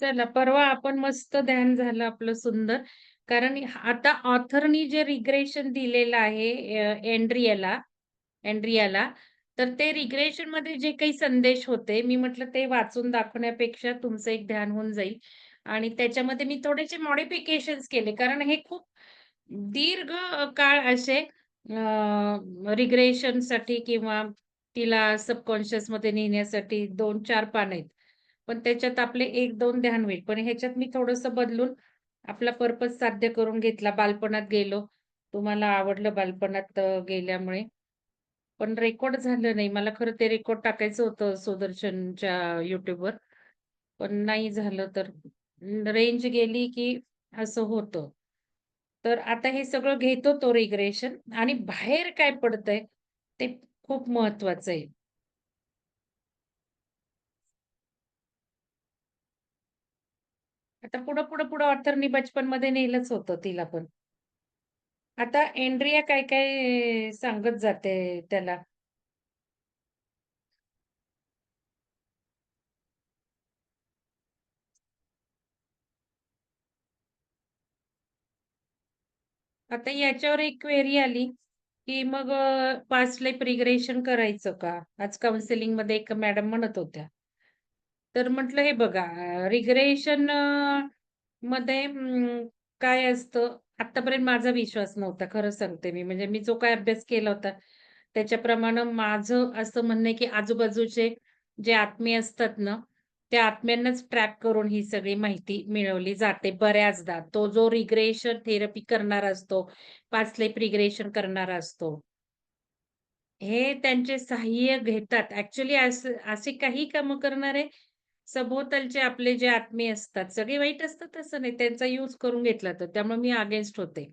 चला, परवा आपण मस्त ध्यान झालं आपलं सुंदर. कारण आता ऑथरनी जे रिग्रेशन दिलेलं आहे एंड्रियाला एंड्रियाला, तर ते रिग्रेशनमध्ये जे काही संदेश होते, मी म्हटलं ते वाचून दाखवण्यापेक्षा तुमचं एक ध्यान होऊन जाईल आणि त्याच्यामध्ये मी थोडेसे मॉडिफिकेशन्स केले. कारण हे खूप दीर्घ काळ असे रिग्रेशनसाठी किंवा तिला सबकॉन्शियसमध्ये नेण्यासाठी 2-4 पान आहेत. पण त्याच्यात आपले 1-2 ध्यान होईल. पण ह्याच्यात मी थोडंसं बदलून आपला पर्पज साध्य करून घेतला. बालपणात गेलो. तुम्हाला आवडलं बालपणात गेल्यामुळे. पण रेकॉर्ड झालं नाही. मला खरं ते रेकॉर्ड टाकायचं होतं सुदर्शनच्या YouTubeवर. पण नाही झालं तर रेंज गेली की असं होतं. तर आता हे सगळं घेतो तो रिग्रेशन आणि बाहेर काय पडतंय ते खूप महत्वाचं आहे. आता पुढं ऑर्थरनी बचपनमध्ये नेलंच होतं तिला पण. आता एंड्रिया काय-काय सांगत जाते त्याला. आता याच्यावर एक क्वेरी आली, की मग पास्ट लाईफ रिग्रेशन करायचं का? आज काउन्सिलिंगमध्ये एक मॅडम म्हणत होत्या. तर म्हटलं हे बघा रिग्रेशन मध्ये काय असतं, आत्तापर्यंत माझा विश्वास नव्हता खरं सांगते मी. म्हणजे मी जो काही अभ्यास केला होता, त्याच्याप्रमाणे माझं असं म्हणणं आहे, की आजूबाजूचे जे आत्मे असतात ना, त्या आत्म्यांनाच ट्रॅक करून ही सगळी माहिती मिळवली जाते बऱ्याचदा. तो जो रिग्रेशन थेरपी करणारा असतो, पास्ट लाईफ रिग्रेशन करणारा असतो. हे त्यांचे सहाय्य घेतात. ॲक्चुअली असे काही कामं करणारे सभोवतालचे आपले जे आत्मीय असतात, सगळे वाईट असतात असं नाही. त्यांचा यूज करून घेतला तर. त्यामुळे मी अगेन्स्ट होते.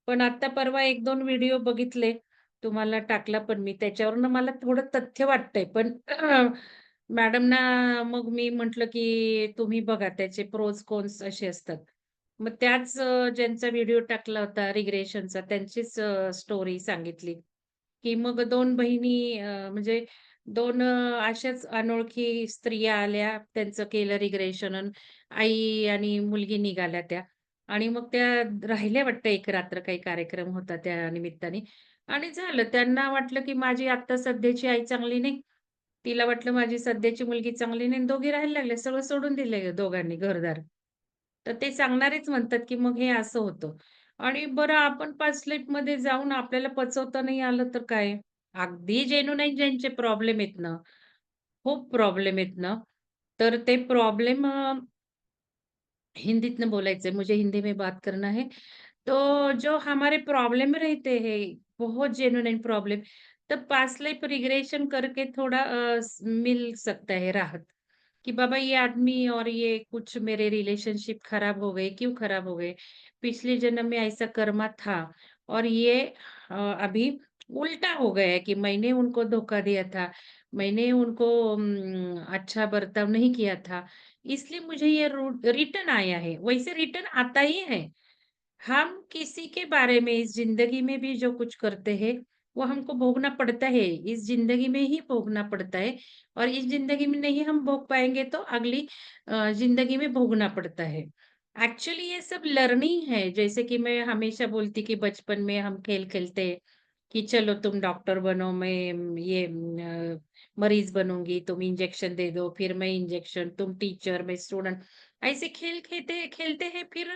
पण आता परवा 1-2 व्हिडिओ बघितले. तुम्हाला टाकला पण मी. त्याच्यावरून मला थोडं तथ्य वाटतंय. पण मॅडमना मग मी म्हटलं, की तुम्ही बघा त्याचे प्रोज, कोन्स असे असतात. मग त्याच ज्यांचा व्हिडिओ टाकला होता रिग्रेशनचा त्यांचीच स्टोरी सांगितली. की मग 2 बहिणी म्हणजे 2 अशाच अनोळखी स्त्रिया आल्या. त्यांचं केलं रिग्रेशन अन् आई आणि मुलगी निघाल्या त्या आणि मग त्या राहिल्या वाटतं एक रात्र काही कार्यक्रम होता त्या निमित्ताने आणि झालं. त्यांना वाटलं की माझी आत्ता सध्याची आई चांगली नाही. तिला वाटलं माझी सध्याची मुलगी चांगली नाही. दोघी राहायला लागल्या. सगळं सोडून दिलं दोघांनी घरदार. तर ते सांगणारेच म्हणतात की मग हे असं होतं. आणि बरं आपण पास्ट लाईफमध्ये जाऊन आपल्याला पचवता नाही आलं तर काय? अगदी जेन्युइन ज्यांचे प्रॉब्लेम आहेत ना, खूप प्रॉब्लेम आहेत ना, तर ते प्रॉब्लेम हिंदीत में बोलायचंय, मुझे हिंदी में बात करना है. तो जो हमारे प्रॉब्लम रहते हैं, बहुत जेन्युइन प्रॉब्लम, तो पास्ट लाइफ रिग्रेशन करके थोड़ा मिल सकता है राहत, कि बाबा ये आदमी और ये कुछ मेरे रिलेशनशिप खराब हो गए, क्यों खराब हो गए? पिछले जन्म में ऐसा कर्मा था और ये अभी उल्टा हो गया है कि मैंने उनको धोखा दिया था, मैंने उनको अच्छा बर्ताव नहीं किया था, इसलिए मुझे ये रिटर्न आया है। वैसे रिटर्न आता ही है। हम किसी के बारे में इस ज़िंदगी में भी जो कुछ करते हैं, वो हमको भोगना पड़ता है। इस ज़िंदगी में ही भोगना पड़ता है और इस ज़िंदगी में नहीं हम भोग पाएँगे तो अगली ज़िंदगी में भोगना पड़ता है। एक्चुअली ये सब लर्निंग है। जैसे कि मैं हमेशा बोलती कि बचपन में हम खेल खेलते कि चलो तुम डॉक्टर बनो, मैं ये मरीज़ बनूँगी, तुम इंजेक्शन दे दो, फिर मैं इंजेक्शन, तुम टीचर, मैं स्टूडेंट। ऐसे खेल खेलते खेलते हैं फिर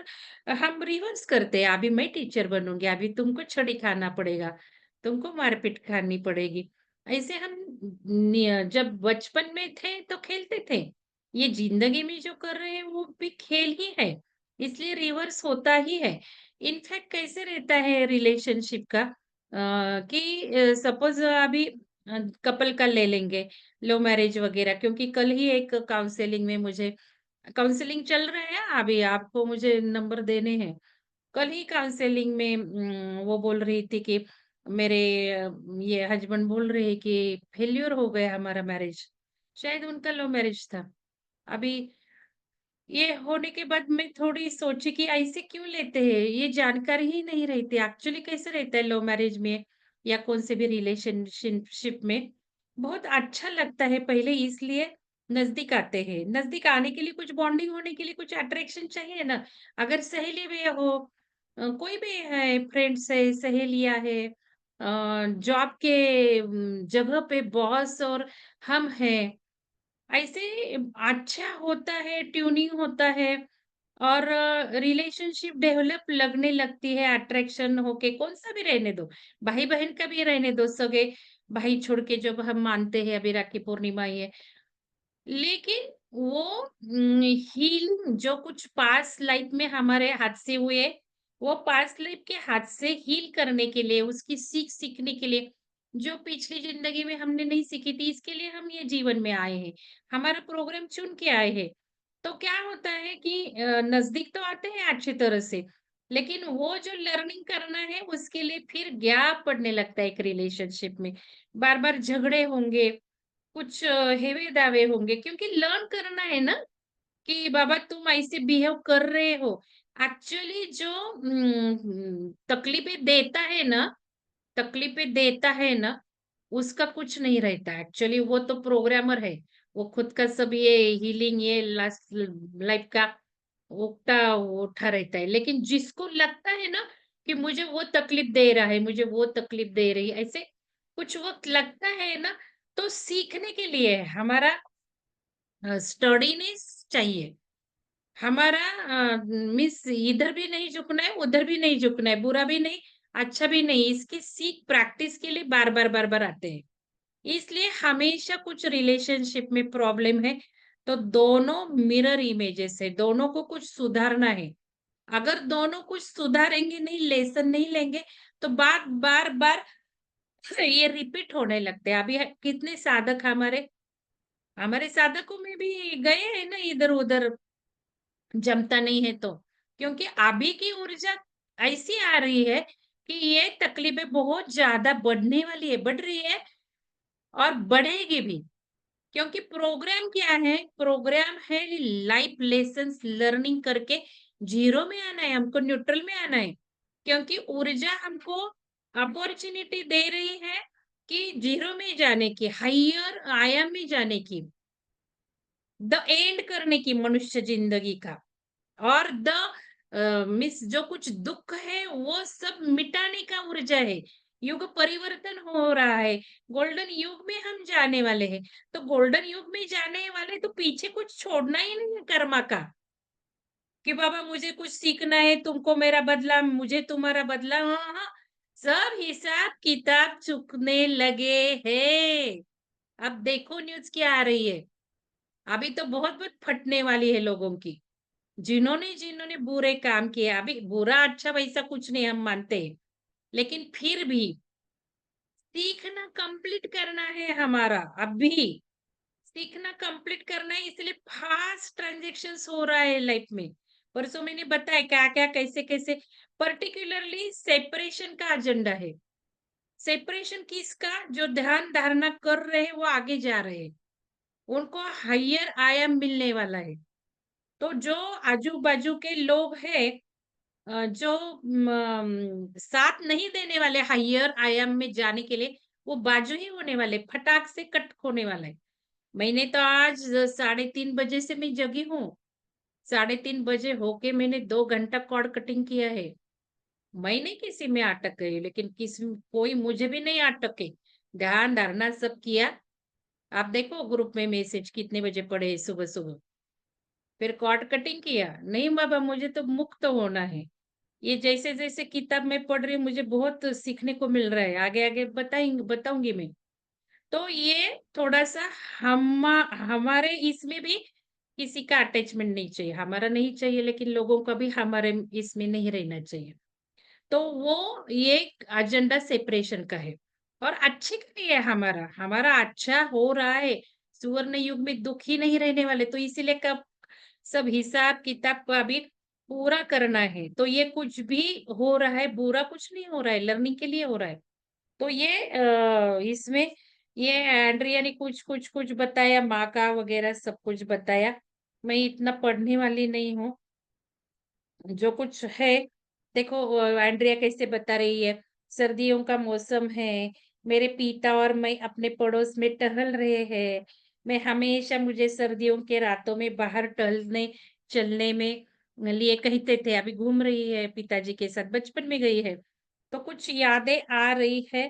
हम रिवर्स करते हैं, अभी मैं टीचर बनूँगी, अभी तुमको छड़ी खाना पड़ेगा, तुमको मारपीट खानी पड़ेगी। ऐसे हम जब बचपन में थे तो खेलते थे। ये ज़िंदगी में जो कर रहे हैं वो भी खेल ही है, इसलिए रिवर्स होता ही है। इनफैक्ट कैसे रहता है रिलेशनशिप का कि सपोज़ अभी कपल का ले लेंगे, लव मैरिज वगैरह क्योंकि कल ही एक काउंसलिंग में मुझे काउंसलिंग चल रहे हैं अभी आपको मुझे नंबर देने हैं। कल ही काउंसलिंग में वो बोल रही थी कि मेरे ये हस्बैंड बोल रहे हैं कि फेल्योर हो गया हमारा मैरिज। शायद उनका लव मैरिज था। अभी ये होने के बाद मैं थोड़ी सोची कि ऐसे क्यों लेते हैं? ये जानकारी ही नहीं रहती। एक्चुअली कैसे रहता है लव मैरिज में या कौन से भी रिलेशनशिप में, बहुत अच्छा लगता है पहले इसलिए नज़दीक आते हैं। नज़दीक आने के लिए कुछ बॉन्डिंग होने के लिए कुछ अट्रैक्शन चाहिए ना। अगर सहेली भी हो कोई भी है, फ्रेंड्स है, सहेलियाँ है जॉब के जगह पे बॉस और हम हैं। ऐसे अच्छा होता है, ट्यूनिंग होता है और रिलेशनशिप डेवलप लगने लगती है अट्रैक्शन होके कौन-सा भी रहने दो, भाई-बहन का भी रहने दो, सगे भाई छोड़ के जब हम मानते हैं अभी राखी पूर्णिमा ही है। लेकिन वो हीलिंग जो कुछ पास्ट लाइफ में हमारे हाथ से हुए, वो पास्ट लाइफ के हाथ से हील करने के लिए, उसकी सीख सीखने के लिए, जो पिछली ज़िंदगी में हमने नहीं सीखी थी, इसके लिए हम ये जीवन में आए हैं। हमारा प्रोग्राम चुन के आए हैं। तो क्या होता है कि नज़दीक तो आते हैं अच्छी तरह से, लेकिन वो जो लर्निंग करना है, उसके लिए फिर गैप पड़ने लगता है एक रिलेशनशिप में। बार-बार झगड़े होंगे, कुछ हेवे-दावे होंगे क्योंकि लर्न करना है ना कि बाबा तुम ऐसे बिहेव कर रहे हो। एक्चुअली जो तकलीफें देता है ना, उसका कुछ नहीं रहता एक्चुअली वो तो प्रोग्रामर है। वो खुद का सब ये हीलिंग ये लास्ट लाइफ का उगता उठा रहता है। लेकिन जिसको लगता है ना कि मुझे वो तकलीफ दे रहा है, मुझे वो तकलीफ दे रही है, ऐसे कुछ वक़्त लगता है ना, तो सीखने के लिए हमारा स्टडीनेस चाहिए। हमारा मीन्स इधर भी नहीं झुकना है, उधर भी नहीं झुकना है, बुरा भी नहीं, अच्छा भी नहीं। इसकी सीख प्रैक्टिस के लिए बार-बार, बार-बार आते हैं। इसलिए हमेशा कुछ रिलेशनशिप में प्रॉब्लम है, तो दोनों मिरर इमेजेस है, दोनों को कुछ सुधारना है। अगर दोनों कुछ सुधारेंगे नहीं, लेसन नहीं लेंगे, तो बात बार-बार ये रिपीट होने लगते हैं। अभी कितने साधक हमारे हमारे साधकों में भी गए हैं ना इधर-उधर जमता नहीं है तो। क्योंकि अभी की ऊर्जा ऐसी आ रही है कि ये तकलीफें बहुत ज़्यादा बढ़ने वाली है, बढ़ रही है और बढ़ेगी भी। क्योंकि प्रोग्राम क्या है? प्रोग्राम है लाइफ लेसन्स लर्निंग करके ज़ीरो में आना है, हमको न्यूट्रल में आना है। क्योंकि ऊर्जा हमको अपॉर्च्युनिटी दे रही है कि ज़ीरो में जाने की, हायर आयाम में जाने की। द एंड करने की मनुष्य जिंदगी का और द मिस जो कुछ दुख है वो सब मिटाने का ऊर्जा है युग परिवर्तन हो रहा है गोल्डन युग में हम जाने वाले हैं तो गोल्डन युग में जाने वाले तो पीछे कुछ छोड़ना ही नहीं है कर्मा का कि बाबा मुझे कुछ सीखना है तुमको मेरा बदला मुझे तुम्हारा बदला हाँ हाँ सब हिसाब किताब चुकने लगे हैं अब देखो न्यूज़ क्या आ रही है अभी तो बहुत-बहुत फटने वाली है लोगों की। जिन्होंने बुरे काम किए, अभी बुरा अच्छा वैसा कुछ नहीं हम मानते हैं। लेकिन फिर भी सीखना कंप्लीट करना है हमारा अभी। सीखना कंप्लीट करना है इसलिए फास्ट ट्रांज़ैक्शंस हो रहा है लाइफ में। परसों मैंने बताया क्या-क्या, कैसे-कैसे पर्टिकुलरली सेपरेशन का एजेंडा है। सेपरेशन किसका? जो ध्यान धारणा कर रहे हैं वो आगे जा रहे हैं। उनको हायर आयाम मिलने वाला है। तो जो आजू-बाजू के लोग हैं जो साथ नहीं देने वाले हायर आयाम में जाने के लिए, वो बाजू ही होने वाले, फटाक से कट होने वाला है। मैंने तो आज 3:30 बजे से मैं जगी हूँ। 3:30 बजे होके मैंने 2 घंटा कॉर्ड कटिंग किया है। मैं नहीं किसी में अटक गई, लेकिन किसी कोई मुझे भी नहीं अटके। ध्यान धारणा सब किया। आप देखो ग्रुप में मैसेज कितने बजे पड़े हैं सुबह-सुबह। फिर कॉर्ड कटिंग किया। नहीं बाबा मुझे तो मुक्त होना है। ये जैसे-जैसे किताब में पढ़ रही हूँ मुझे बहुत सीखने को मिल रहा है। आगे-आगे बताऊँगी मैं। तो ये थोड़ा-सा हमारे इसमें भी किसी का अटैचमेंट नहीं चाहिए। हमारा नहीं चाहिए लेकिन लोगों का भी हमारे इसमें नहीं रहना चाहिए। तो वो ये एजेंडा सेपरेशन का है और अच्छे के लिए है हमारा। हमारा अच्छा हो रहा है। सुवर्ण युग में दुःख ही नहीं रहने वाले तो इसीलिए कब सब हिसाब-किताब का भी पूरा करना है। तो ये कुछ भी हो रहा है, बुरा कुछ नहीं हो रहा है, लर्निंग के लिए हो रहा है। तो ये इसमें ये एंड्रिया ने कुछ बताया, माँ का वगैरह सब कुछ बताया। मैं इतना पढ़ने वाली नहीं हूँ। जो कुछ है देखो एंड्रिया कैसे बता रही है, सर्दियों का मौसम है, मेरे पिता और मैं अपने पड़ोस में टहल रहे हैं। मैं हमेशा मुझे सर्दियों के रातों में बाहर टहलने, चलने में लिए कहते थे, "अभी घूम रही है पिताजी के साथ, बचपन में गई है।" तो कुछ यादें आ रही है,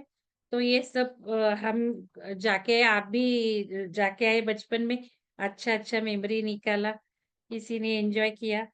तो ये सब हम जाके आप भी जाके आए बचपन में, अच्छा-अच्छा मेमोरी निकाला, किसी ने एन्जॉय किया।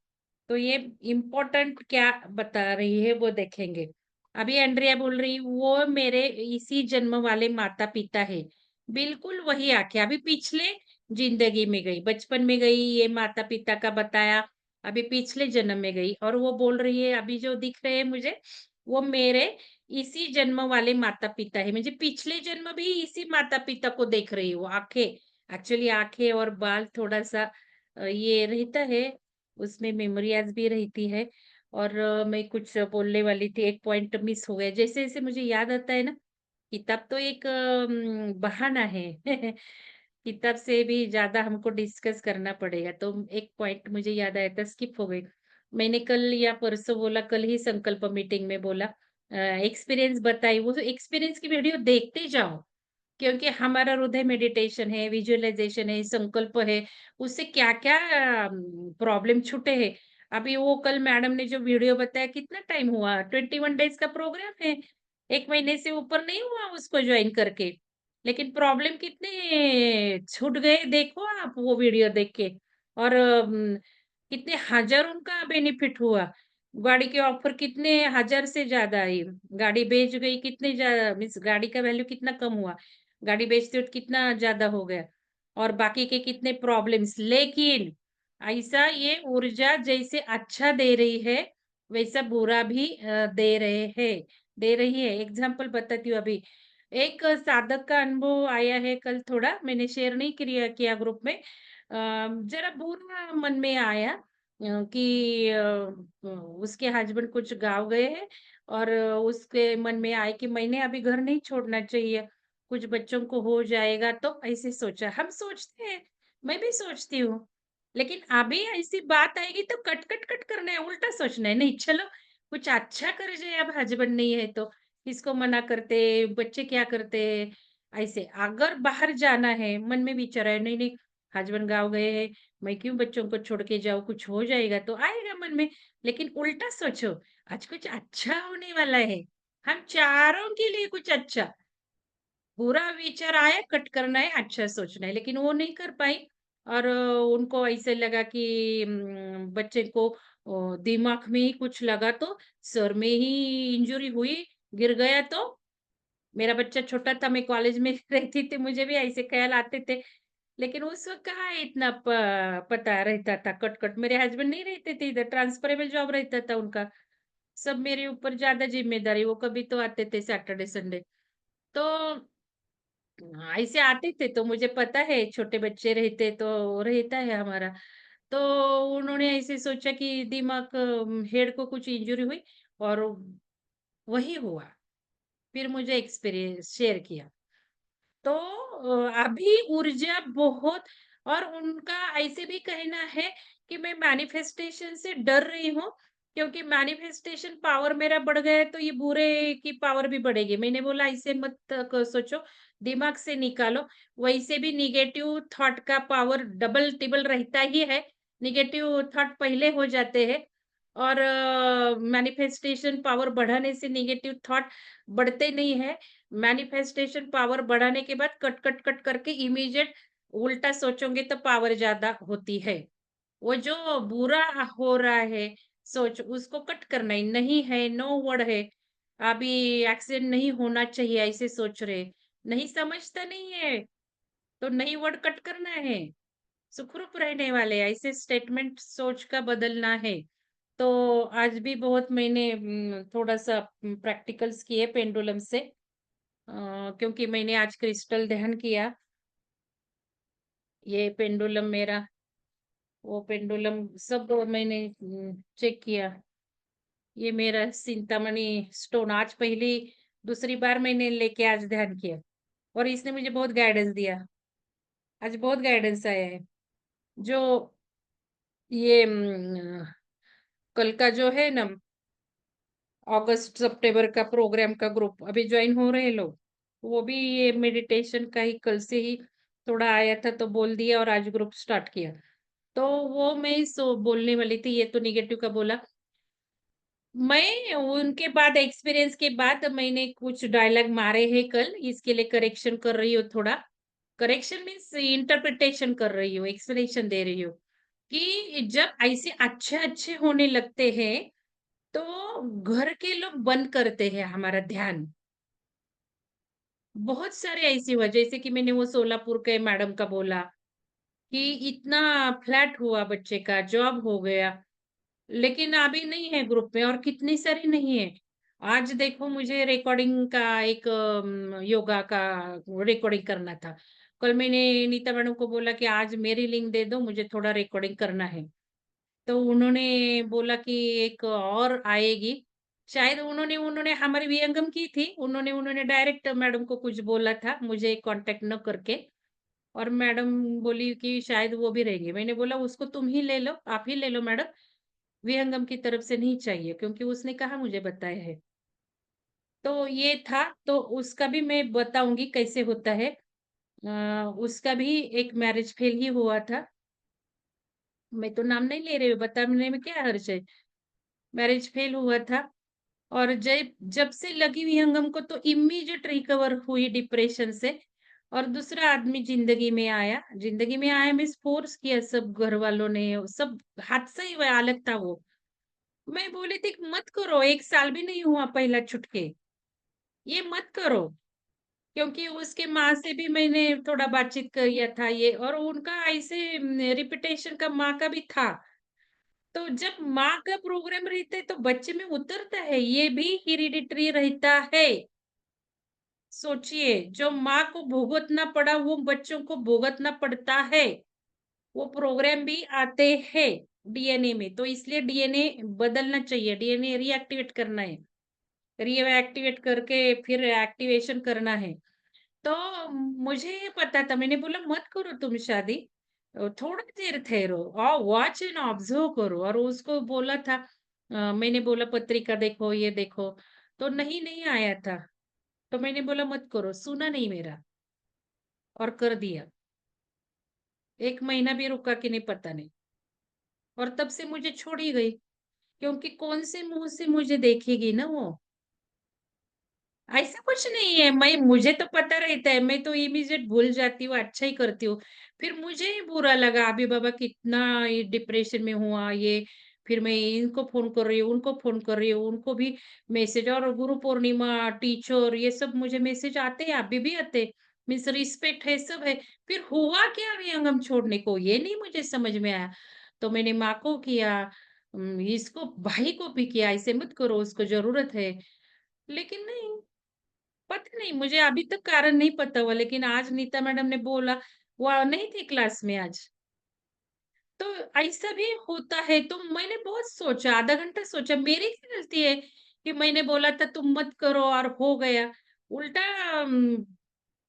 तो ये इम्पोर्टेंट क्या बता रही है वो देखेंगे। अभी एंड्रिया बोल रही वो मेरे इसी जन्म वाले माता-पिता हैं। बिल्कुल वही आँखें अभी पिछले ज़िंदगी में गई, बचपन में गई ये माता-पिता का बताया, अभी पिछले जन्म में गई और वो बोल रही है अभी जो दिख रहे हैं मुझे, वो मेरे इसी जन्म वाले माता-पिता हैं। मुझे पिछले जन्म भी इसी माता-पिता को देख रही हूँ, आँखें एक्चुअली आँखें और बाल थोड़ा-सा ये रहता है उसमें मेमोरीज़ भी रहती है और मैं कुछ बोलने वाली थी, एक पॉइंट मिस हो गया। जैसे-जैसे मुझे याद आता है ना, किताब तो एक बहाना है। किताब से भी ज़्यादा हमको डिस्कस करना पड़ेगा, तो एक पॉइंट मुझे याद आया था, स्किप हो गई। मैंने कल या परसों बोला, कल ही संकल्प मीटिंग में बोला एक्सपीरियंस बताई, वो एक्सपीरियंस की वीडियो देखते जाओ। क्योंकि हमारा हृदय मेडिटेशन है, विजुअलाइज़ेशन है, संकल्प है, उससे क्या-क्या प्रॉब्लम छूटे हैं। अभी वो कल मैडम ने जो वीडियो बताया कितना टाइम हुआ? 21 डेज़ का प्रोग्राम है। 1 महीने से ऊपर नहीं हुआ उसको जॉइन करके। लेकिन प्रॉब्लम कितने छूट गए देखो आप वो वीडियो देख के और कितने हज़ारों का बेनिफिट हुआ। गाड़ी के ऑफर कितने हज़ार से ज़्यादा आई। गाड़ी बेच गई कितने मीन्स गाड़ी का वैल्यू कितना कम हुआ। गाड़ी बेचते हो तो कितना ज़्यादा हो गया और बाकी के कितने प्रॉब्लम्स लेकिन ऐसा ये ऊर्जा जैसे अच्छा दे रही है, वैसा बुरा भी दे रही है। एग्ज़ाम्पल बताती हूँ अभी। एक साधक का अनुभव आया है कल थोड़ा मैंने शेयर नहीं किया ग्रुप में। ज़रा बुरा मन में आया कि उसके हस्बैंड कुछ गाँव गए हैं और उसके मन में आए कि मैंने अभी घर नहीं छोड़ना चाहिए। कुछ बच्चों को हो जाएगा तो ऐसे सोचा। हम सोचते हैं, मैं भी सोचती हूँ। लेकिन अभी ऐसी बात आएगी तो कट, कट, कट करना है, उल्टा सोचना है, नहीं चलो कुछ अच्छा कर जाए अब हस्बैंड नहीं है तो, किसको मना करते, बच्चे क्या करते, ऐसे। अगर बाहर जाना है, मन में विचार है नहीं, नहीं हस्बैंड गाँव गए हैं, मैं क्यों बच्चों को छोड़ के जाऊँ, कुछ हो जाएगा तो आएगा मन में। लेकिन उल्टा सोचो, आज कुछ अच्छा होने वाला है, हम चारों के लिए कुछ अच्छा। बुरा विचार आया कट करना है, अच्छा सोचना है, लेकिन वो नहीं कर पाई और उनको ऐसे लगा कि बच्चे को दिमाग में ही कुछ लगा तो सर में ही इंजरी हुई, गिर गया तो मेरा बच्चा छोटा था, मैं कॉलेज में रहती थी, मुझे भी ऐसे ख़्याल आते थे। लेकिन उस वक़्त कहाँ इतना पता रहता था कट-कट मेरे हस्बैंड नहीं रहते थे इधर, ट्रांसफरेबल जॉब रहता था उनका। सब मेरे ऊपर ज़्यादा ज़िम्मेदारी, वो कभी तो आते थे सैटरडे, संडे। तो ऐसे आते थे तो मुझे पता है छोटे बच्चे रहते तो रहता है हमारा। तो उन्होंने ऐसे सोचा कि दिमाग हेड को कुछ इंजरी हुई और वही हुआ। फिर मुझे एक्सपीरियंस शेयर किया। तो अभी ऊर्जा बहुत और उनका ऐसे भी कहना है कि मैं मैनिफेस्टेशन से डर रही हूँ क्योंकि मैनिफेस्टेशन पावर मेरा बढ़ गया है तो ये बुरे की पावर भी बढ़ेगी। मैंने बोला ऐसे मत सोचो, दिमाग से निकालो। वैसे भी निगेटिव थॉट का पावर डबल टिबल रहता ही है। निगेटिव थॉट पहले हो जाते हैं और मैनिफेस्टेशन पावर बढ़ाने से निगेटिव थॉट बढ़ते नहीं है। मैनिफेस्टेशन पावर बढ़ाने के बाद कट, कट, कट करके इमीडिएट उल्टा सोचोगे तो पावर ज़्यादा होती है। वो जो बुरा हो रहा है सोच उसको कट करना है, नहीं है, नो वर्ड है। अभी एक्सीडेंट नहीं होना चाहिए ऐसे सोच रहे। नहीं समझता नहीं है, तो नहीं वर्ड कट करना है। सुखरूप रहने वाले ऐसे स्टेटमेंट सोच का बदलना है। तो आज भी बहुत मैंने थोड़ा-सा प्रैक्टिकल्स किए पेंडुलम से। क्योंकि मैंने आज क्रिस्टल ध्यान किया, ये पेंडुलम मेरा, वो पेंडुलम सब मैंने चेक किया। ये मेरा चिंतामणि स्टोन आज पहली दूसरी बार मैंने लेके आज ध्यान किया और इसने मुझे बहुत गाइडेंस दिया। आज बहुत गाइडेंस आया है। जो ये कल का जो है ना अगस्त सितंबर का प्रोग्राम का ग्रुप अभी ज्वाइन हो रहे हैं लोग, वो भी ये मेडिटेशन का ही कल से ही थोड़ा आया था तो बोल दिया और आज ग्रुप स्टार्ट किया। तो वो मैं बोलने वाली थी, ये तो नेगेटिव का बोला। मैं उनके बाद एक्सपीरियंस के बाद मैंने कुछ डायलॉग मारे हैं कल, इसके लिए करेक्शन कर रही हूँ थोड़ा। करेक्शन मीन्स इंटरप्रिटेशन कर रही हूँ, एक्सप्लेनेशन दे रही हूँ कि जब ऐसे अच्छे-अच्छे होने लगते हैं, तो घर के लोग बंद करते हैं हमारा ध्यान। बहुत सारे ऐसे हुआ, जैसे कि मैंने वो सोलापुर के मैडम का बोला कि इतना फ्लैट हुआ बच्चे का, जॉब हो गया। लेकिन अभी नहीं है ग्रुप में और कितनी सारी नहीं है। आज देखो मुझे रिकॉर्डिंग का एक योगा का रिकॉर्डिंग करना था। कल मैंने नीता मैडम को बोला कि आज मेरी लिंक दे दो, मुझे थोड़ा रिकॉर्डिंग करना है। तो उन्होंने बोला कि एक और आएगी। शायद उन्होंने उन्होंने हमारी विहंगम की थी। उन्होंने उन्होंने डायरेक्ट मैडम को कुछ बोला था, मुझे कॉन्टैक्ट न करके। और मैडम बोली कि शायद वो भी रहेंगी। मैंने बोला उसको तुम ही ले लो, आप ही ले लो मैडम। विहंगम की तरफ से नहीं चाहिए क्योंकि उसने कहा मुझे बताया है। तो ये था, तो उसका भी मैं बताऊँगी कैसे होता है। उसका भी एक मैरिज फेल ही हुआ था। मैं तो नाम नहीं ले रही हूँ, बताने में क्या हर्ज है। मैरिज फेल हुआ था और जब जब से लगी विहंगम को तो इमीडिएट रिकवर हुई डिप्रेशन से। और दूसरा आदमी ज़िंदगी में आया। ज़िंदगी में आया मीन्स फ़ोर्स किया सब घर वालों ने, सब हादसा ही वह अलग था वो। मैं बोली थी मत करो, 1 साल भी नहीं हुआ पहला छुटके, ये मत करो। क्योंकि उसके माँ से भी मैंने थोड़ा बातचीत किया था ये, और उनका ऐसे रिपुटेशन का माँ का भी था। तो जब माँ का प्रोग्राम रहता है तो बच्चे में उतरता है, ये भी हेरिडिटरी रहता है। सोचिए, जो माँ को भुगतना पड़ा वो बच्चों को भुगतना पड़ता है। वो प्रोग्राम भी आते हैं डीएनए में, तो इसलिए डीएनए बदलना चाहिए, डीएनए रीएक्टिवेट करना है। रीएक्टिवेट करके फिर एक्टिवेशन करना है। तो मुझे ये पता था, मैंने बोला मत करो तुम शादी, थोड़ा देर ठहरो और वॉच एंड ऑब्जर्व करो। और उसको बोला था, मैंने बोला पत्रिका देखो, ये देखो, तो नहीं नहीं आया था। तो मैंने बोला मत करो, सुना नहीं मेरा और कर दिया। 1 महीना भी रुका कि नहीं पता नहीं। और तब से मुझे छोड़ ही गई, क्योंकि कौन से मुँह से मुझे देखेगी ना वो। ऐसा कुछ नहीं है, मुझे तो पता रहता है, मैं तो इमीडिएट भूल जाती हूँ, अच्छा ही करती हूँ। फिर मुझे ही बुरा लगा, अभी बाबा कितना ये डिप्रेशन में हुआ ये, फिर मैं इनको फ़ोन कर रही हूँ, उनको फ़ोन कर रही हूँ, उनको भी मैसेज, और गुरु पूर्णिमा, टीचर, ये सब मुझे मैसेज आते हैं, अभी भी आते हैं। मीन्स रिस्पेक्ट है, सब है। फिर हुआ क्या विहंगम छोड़ने को, ये नहीं मुझे समझ में आया। तो मैंने माँ को किया, इसको भाई को भी किया, ऐसे मत करो, उसको ज़रूरत है। लेकिन नहीं, पता नहीं, मुझे अभी तक कारण नहीं पता हुआ, लेकिन आज नीता मैडम ने बोला, वो नहीं थी क्लास में आज। तो ऐसा भी होता है, तो मैंने बहुत सोचा, आधा घंटा सोचा, मेरी क्या गलती है कि मैंने बोला था तुम मत करो और हो गया। उल्टा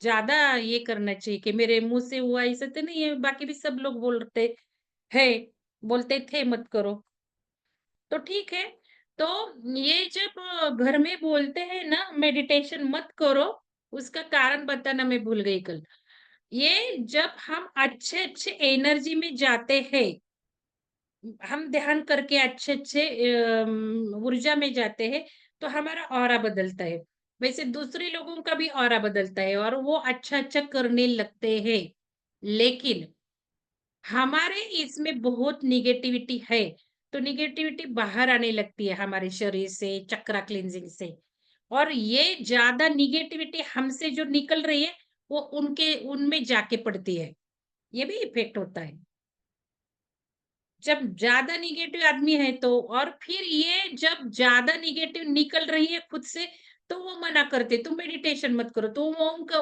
ज़्यादा ये करना चाहिए कि मेरे मुँह से हुआ, ऐसा तो नहीं है, बाकी भी सब लोग हैं, बोलते थे मत करो। तो ठीक है। तो ये जब घर में बोलते हैं ना मेडिटेशन मत करो, उसका कारण बताना मैं भूल गई कल। ये जब हम अच्छे-अच्छे एनर्जी में जाते हैं, हम ध्यान करके अच्छे-अच्छे ऊर्जा में जाते हैं, तो हमारा ऑरा बदलता है। वैसे दूसरे लोगों का भी ऑरा बदलता है और वो अच्छा-अच्छा करने लगते हैं। लेकिन हमारे इसमें बहुत नेगेटिविटी है, तो नेगेटिविटी बाहर आने लगती है हमारे शरीर से, चक्रा क्लींजिंग से। और ये ज़्यादा नेगेटिविटी हमसे जो निकल रही है, वो उनके उनमें जाके पड़ती है। ये भी इफ़ेक्ट होता है। जब ज़्यादा नेगेटिव आदमी है तो, और फिर ये जब ज़्यादा नेगेटिव निकल रही है खुद से, तो वो मना करते, तुम मेडिटेशन मत करो, तुम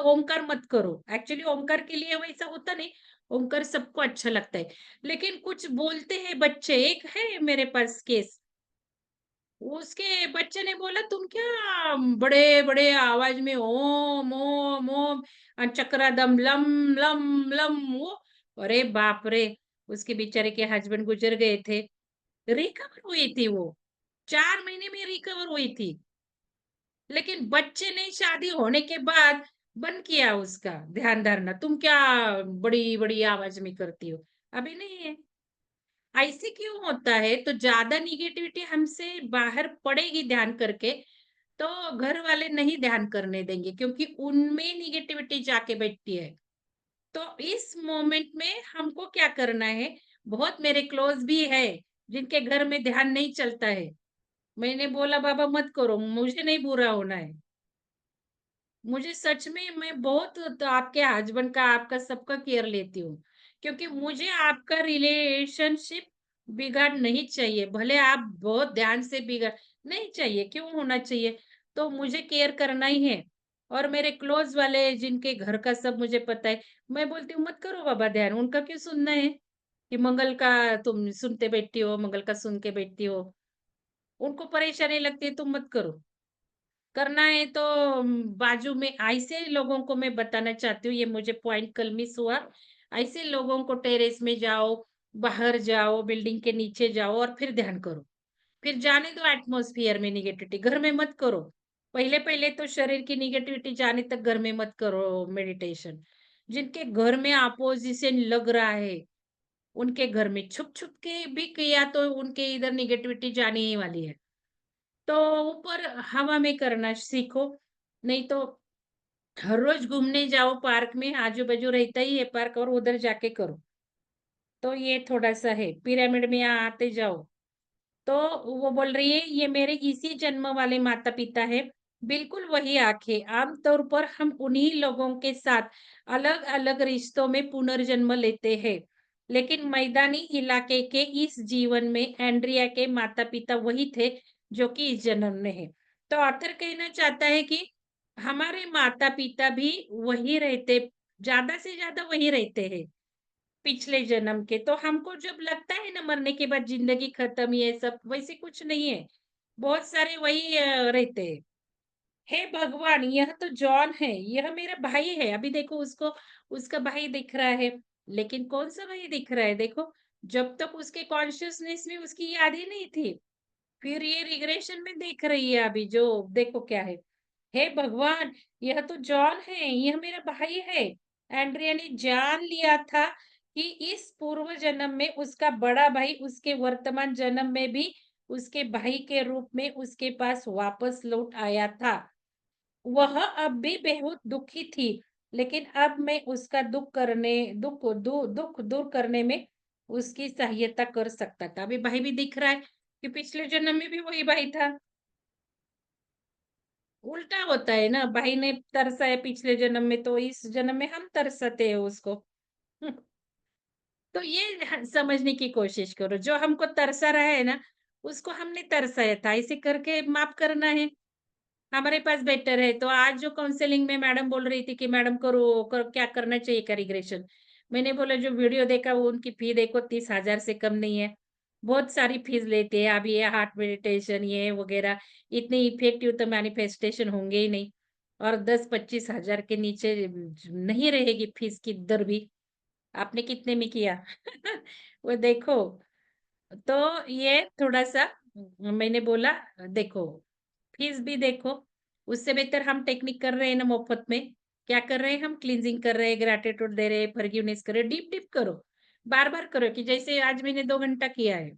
ओमकार मत करो। एक्चुअली ओमकार के लिए वैसा होता नहीं, ओमकार सबको अच्छा लगता है। लेकिन कुछ बोलते हैं बच्चे, एक है मेरे पास केस, उसके बच्चे ने बोला तुम क्या बड़े-बड़े आवाज में ओम, ओम, ओम, चक्रदम लम, लम, लम, वो अरे बाप रे! उसके बेचारे के हस्बैंड गुज़र गए थे। रिकवर हुई थी वो, 4 महीने में रिकवर हुई थी। लेकिन बच्चे नहीं, शादी होने के बाद बंद किया उसका ध्यान धारना। तुम क्या बड़ी-बड़ी आवाज़ में करती हो? अभी नहीं है। ऐसे क्यों होता है? तो ज़्यादा नेगेटिविटी हमसे बाहर पड़ेगी ध्यान करके, तो घर वाले नहीं ध्यान करने देंगे क्योंकि उनमें नेगेटिविटी जाके बैठती है। तो इस मोमेंट में हमको क्या करना है, बहुत मेरे क्लोज़ भी है, जिनके घर में ध्यान नहीं चलता है। मैंने बोला बाबा मत करो, मुझे नहीं बुरा होना है। मुझे सच में मैं बहुत तो आपके हस्बैंड का, आपका सबका केयर लेती हूँ। क्योंकि मुझे आपका रिलेशनशिप बिगाड़ नहीं चाहिए। भले आप बहुत ध्यान से बिगड़ नहीं चाहिए, क्यों होना चाहिए? तो मुझे केयर करना ही है। और मेरे क्लोज़ वाले जिनके घर का सब मुझे पता है, मैं बोलती हूँ मत करो बाबा ध्यान, उनका क्यों सुनना है? कि मंगल का तुम सुनते बैठती हो, मंगल का सुन के बैठती हो। उनको परेशानी लगती है, तुम मत करो। करना है तो बाजू में ऐसे लोगों को मैं बताना चाहती हूँ, ये मुझे पॉइंट कल मिस हुआ। ऐसे लोगों को टेरेस में जाओ, बाहर जाओ, बिल्डिंग के नीचे जाओ और फिर ध्यान करो। फिर जाने दो एटमॉस्फियर में नेगेटिविटी, घर में मत करो। पहले-पहले तो शरीर की नेगेटिविटी जाने तक घर में मत करो मेडिटेशन। जिनके घर में अपोज़िशन लग रहा है, उनके घर में छुप-छुप के भी किया तो उनके इधर नेगेटिविटी जाने ही वाली है। तो ऊपर हवा में करना सीखो, नहीं तो हर रोज घूमने जाओ पार्क में, आजू-बाजू रहता ही है पार्क और उधर जाके करो। तो ये थोड़ा-सा है, पिरामिड में आते जाओ। तो वो बोल रही है ये मेरे इसी जन्म वाले माता-पिता हैं, बिल्कुल वही आँखें। आम तौर पर हम उन्हीं लोगों के साथ अलग-अलग रिश्तों में पुनर्जन्म लेते हैं। लेकिन मैदानी इलाके के इस जीवन में एंड्रिया के माता-पिता वही थे जो कि इस जन्म में हैं। तो ऑथर कहना चाहता है कि हमारे माता-पिता भी वही रहते, ज़्यादा से ज़्यादा वही रहते हैं। पिछले जन्म के, तो हमको जब लगता है ना मरने के बाद ज़िंदगी खत्म ये सब, वैसे कुछ नहीं है। बहुत सारे वही रहते हैं। हे भगवान! यह तो जॉन है, यह मेरा भाई है। अभी देखो उसको उसका भाई दिख रहा है, लेकिन कौन-सा भाई दिख रहा है देखो, जब तक उसके कॉन्शियसनेस में उसकी याद ही नहीं थी। फिर ये रिग्रेशन में देख रही है अभी जो देखो क्या है। हे भगवान! यह तो जॉन है, यह मेरा भाई है। एंड्रिया ने जान लिया था कि इस पूर्व जन्म में उसका बड़ा भाई उसके वर्तमान जन्म में भी उसके भाई के रूप में उसके पास वापस लौट आया था। वह अब भी बेहद दुखी थी, लेकिन अब मैं उसका दुःख दूर करने में उसकी सहायता कर सकता था। अभी भाई भी दिख रहा है कि पिछले जन्म में भी वही भाई था। उल्टा होता है ना, भाई ने तरसाया पिछले जन्म में तो इस जन्म में हम तरसते हैं उसको। तो ये समझने की कोशिश करो, जो हमको तरसा रहा है ना, उसको हमने तरसाया था, ऐसे करके माफ करना है। हमारे पास बेटर है, तो आज जो काउंसलिंग में मैडम बोल रही थी कि मैडम क्या करना चाहिए क्या रिग्रेशन? मैंने बोला जो वीडियो देखा वो उनकी फी देखो 30,000 से कम नहीं है। बहुत सारी फीस लेते हैं, अब ये हार्ट मेडिटेशन ये वगैरह इतने इफेक्टिव तो मैनिफेस्टेशन होंगे ही नहीं। और 10-25 हज़ार के नीचे नहीं रहेगी फीस की दर भी। आपने कितने में किया? वो देखो, तो ये थोड़ा-सा मैंने बोला देखो, फीस भी देखो, उससे बेहतर हम टेक्निक कर रहे हैं ना मुफ्त में, क्या कर रहे हैं हम क्लींजिंग कर रहे हैं, ग्रैटिट्यूड दे रहे हैं, फॉरगिवनेस कर रहे हैं, डीप-डीप करो, बार-बार करो कि जैसे आज मैंने 2 घंटा किया है।